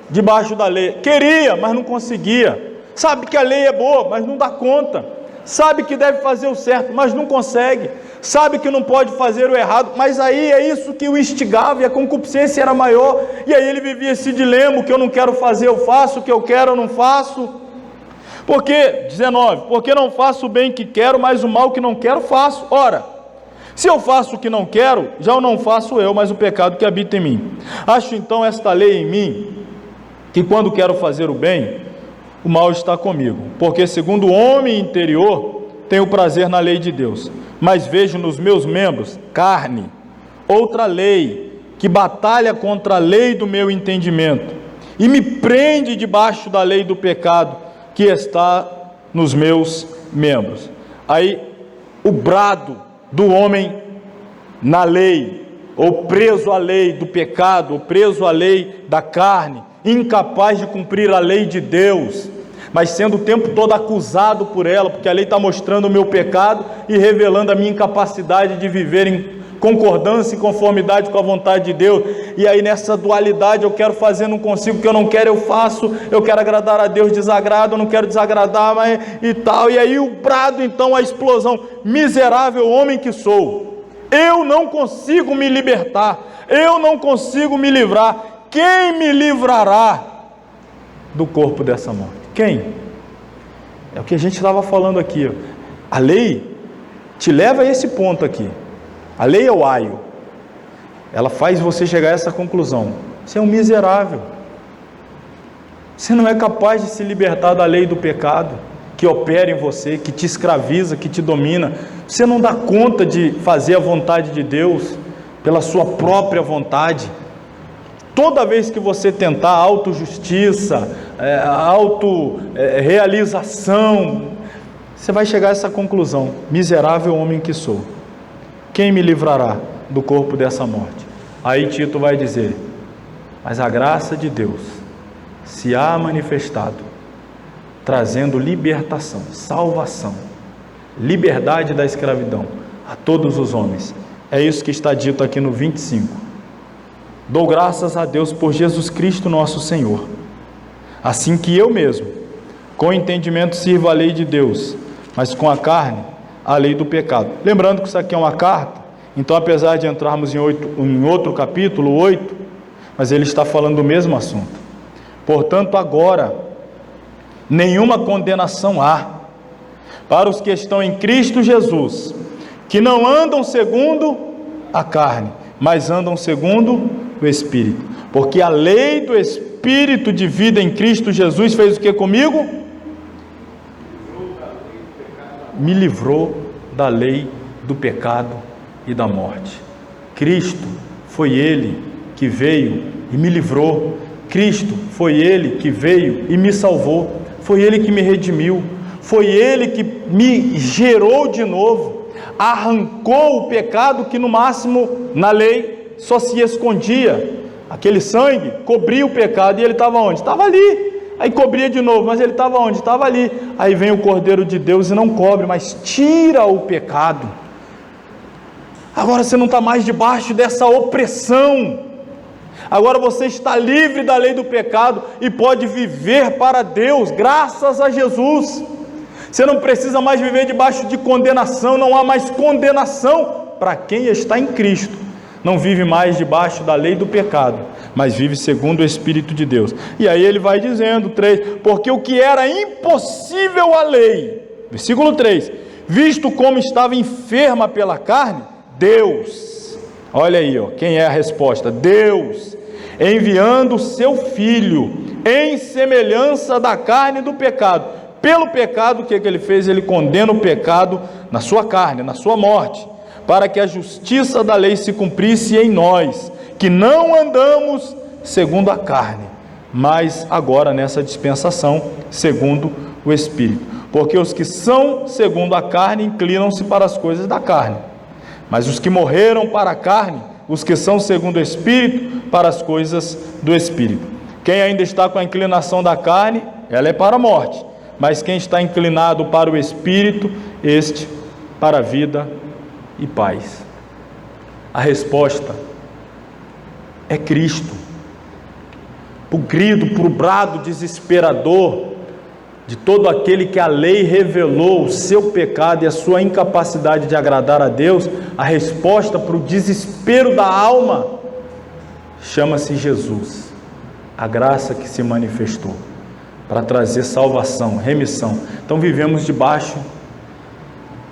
debaixo da lei. Queria, mas não conseguia. Sabe que a lei é boa, mas não dá conta. Sabe que deve fazer o certo, mas não consegue. Sabe que não pode fazer o errado, mas aí é isso que o instigava, e a concupiscência era maior, e aí ele vivia esse dilema: o que eu não quero fazer eu faço, o que eu quero eu não faço. Porque, 19, porque não faço o bem que quero, mas o mal que não quero faço. Ora, se eu faço o que não quero, já o não faço eu, mas o pecado que habita em mim. Acho então esta lei em mim, que quando quero fazer o bem, o mal está comigo. Porque segundo o homem interior, tenho prazer na lei de Deus, mas vejo nos meus membros, carne, outra lei, que batalha contra a lei do meu entendimento, e me prende debaixo da lei do pecado, que está nos meus membros. Aí, o brado do homem na lei, ou preso à lei do pecado, ou preso à lei da carne, incapaz de cumprir a lei de Deus, mas sendo o tempo todo acusado por ela, porque a lei está mostrando o meu pecado e revelando a minha incapacidade de viver em concordância e conformidade com a vontade de Deus. E aí nessa dualidade, eu quero fazer, não consigo, o que eu não quero eu faço, eu quero agradar a Deus, desagrado, eu não quero desagradar, mas e tal. E aí o brado, então, a explosão: miserável homem que sou, eu não consigo me libertar, eu não consigo me livrar. Quem me livrará do corpo dessa morte? Quem? É o que a gente estava falando aqui. A lei te leva a esse ponto aqui. A lei é o aio. Ela faz você chegar a essa conclusão: você é um miserável. Você não é capaz de se libertar da lei do pecado que opera em você, que te escraviza, que te domina. Você não dá conta de fazer a vontade de Deus pela sua própria vontade. Toda vez que você tentar autojustiça, autorrealização, você vai chegar a essa conclusão: miserável homem que sou, quem me livrará do corpo dessa morte? Aí Tito vai dizer: mas a graça de Deus se há manifestado, trazendo libertação, salvação, liberdade da escravidão a todos os homens. É isso que está dito aqui no 25. Dou graças a Deus por Jesus Cristo nosso Senhor, assim que eu mesmo, com entendimento, sirvo a lei de Deus, mas com a carne, a lei do pecado. Lembrando que isso aqui é uma carta, então apesar de entrarmos em outro capítulo, 8, mas ele está falando do mesmo assunto. Portanto, agora, nenhuma condenação há para os que estão em Cristo Jesus, que não andam segundo a carne, mas andam segundo o Espírito. Porque a lei do Espírito de vida em Cristo Jesus fez o que comigo? Me livrou da lei do pecado e da morte. Cristo foi Ele que veio e me livrou. Cristo foi Ele que veio e me salvou. Foi Ele que me redimiu. Foi Ele que me gerou de novo, arrancou o pecado que no máximo na lei só se escondia. Aquele sangue cobria o pecado e ele estava onde? Estava ali. Aí cobria de novo, mas ele estava onde? Estava ali. Aí vem o Cordeiro de Deus e não cobre, mas tira o pecado. Agora você não está mais debaixo dessa opressão. Agora você está livre da lei do pecado e pode viver para Deus, graças a Jesus. Você não precisa mais viver debaixo de condenação, não há mais condenação para quem está em Cristo. Não vive mais debaixo da lei do pecado, mas vive segundo o Espírito de Deus. E aí ele vai dizendo, 3, porque o que era impossível à lei, versículo 3, visto como estava enferma pela carne, Deus, olha aí, quem é a resposta? Deus, enviando o seu Filho, em semelhança da carne do pecado. Pelo pecado, o que ele fez? Ele condena o pecado na sua carne, na sua morte, para que a justiça da lei se cumprisse em nós, que não andamos segundo a carne, mas agora nessa dispensação, segundo o Espírito. Porque os que são segundo a carne inclinam-se para as coisas da carne, mas os que morreram para a carne, os que são segundo o Espírito, para as coisas do Espírito. Quem ainda está com a inclinação da carne, ela é para a morte, mas quem está inclinado para o Espírito, este para a vida e paz. A resposta é Cristo. Para o grito, para o brado desesperador de todo aquele que a lei revelou o seu pecado e a sua incapacidade de agradar a Deus, a resposta para o desespero da alma chama-se Jesus, a graça que se manifestou para trazer salvação, remissão. Então vivemos debaixo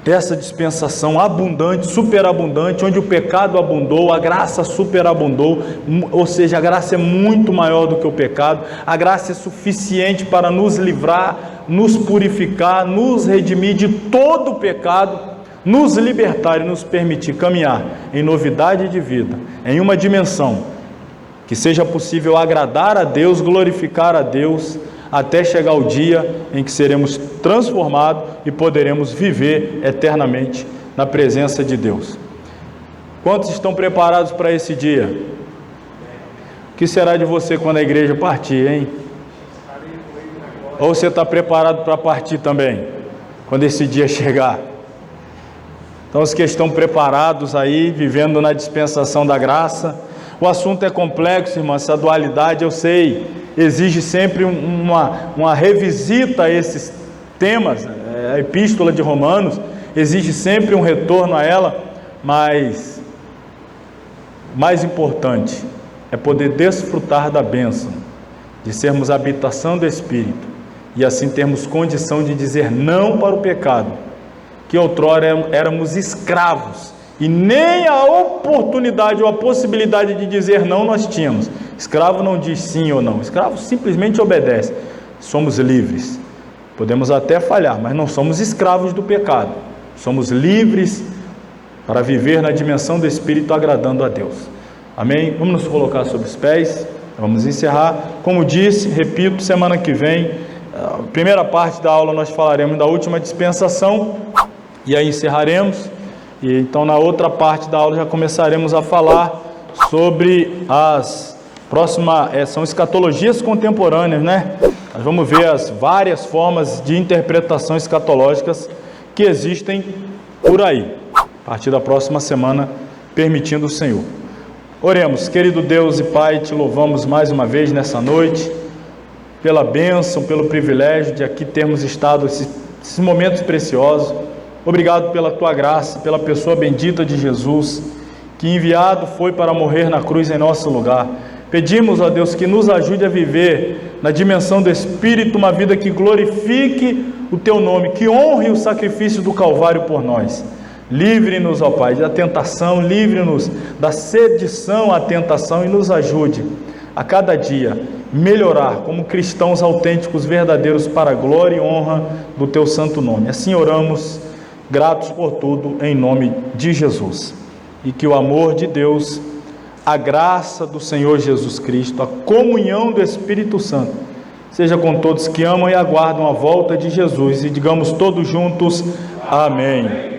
dessa dispensação abundante, superabundante, onde o pecado abundou, a graça superabundou, ou seja, a graça é muito maior do que o pecado, a graça é suficiente para nos livrar, nos purificar, nos redimir de todo o pecado, nos libertar e nos permitir caminhar em novidade de vida, em uma dimensão que seja possível agradar a Deus, glorificar a Deus, até chegar o dia em que seremos transformados e poderemos viver eternamente na presença de Deus. Quantos estão preparados para esse dia? O que será de você quando a igreja partir, hein? Ou você está preparado para partir também, quando esse dia chegar? Então, os que estão preparados aí, vivendo na dispensação da graça, o assunto é complexo, irmão, essa dualidade, eu sei, exige sempre uma revisita a esses temas, a epístola de Romanos exige sempre um retorno a ela, mas mais importante é poder desfrutar da bênção, de sermos habitação do Espírito, e assim termos condição de dizer não para o pecado, que outrora éramos escravos, e nem a oportunidade ou a possibilidade de dizer não nós tínhamos. Escravo não diz sim ou não, escravo simplesmente obedece. Somos livres, podemos até falhar, mas não somos escravos do pecado, somos livres para viver na dimensão do Espírito agradando a Deus. Amém? Vamos nos colocar sobre os pés, vamos encerrar. Como disse, repito, semana que vem, a primeira parte da aula nós falaremos da última dispensação e aí encerraremos. E então na outra parte da aula já começaremos a falar sobre as próximas, são escatologias contemporâneas, né? Nós vamos ver as várias formas de interpretação escatológicas que existem por aí, a partir da próxima semana, permitindo o Senhor. Oremos. Querido Deus e Pai, te louvamos mais uma vez nessa noite, pela bênção, pelo privilégio de aqui termos estado esses momentos preciosos. Obrigado pela tua graça, pela pessoa bendita de Jesus, que enviado foi para morrer na cruz em nosso lugar. Pedimos, ó Deus, que nos ajude a viver na dimensão do Espírito uma vida que glorifique o teu nome, que honre o sacrifício do Calvário por nós. Livre-nos, ó Pai, da tentação, livre-nos da sedição à tentação e nos ajude a cada dia melhorar como cristãos autênticos, verdadeiros, para a glória e honra do teu santo nome. Assim oramos, gratos por tudo, em nome de Jesus. E que o amor de Deus, a graça do Senhor Jesus Cristo, a comunhão do Espírito Santo, seja com todos que amam e aguardam a volta de Jesus, e digamos todos juntos, amém.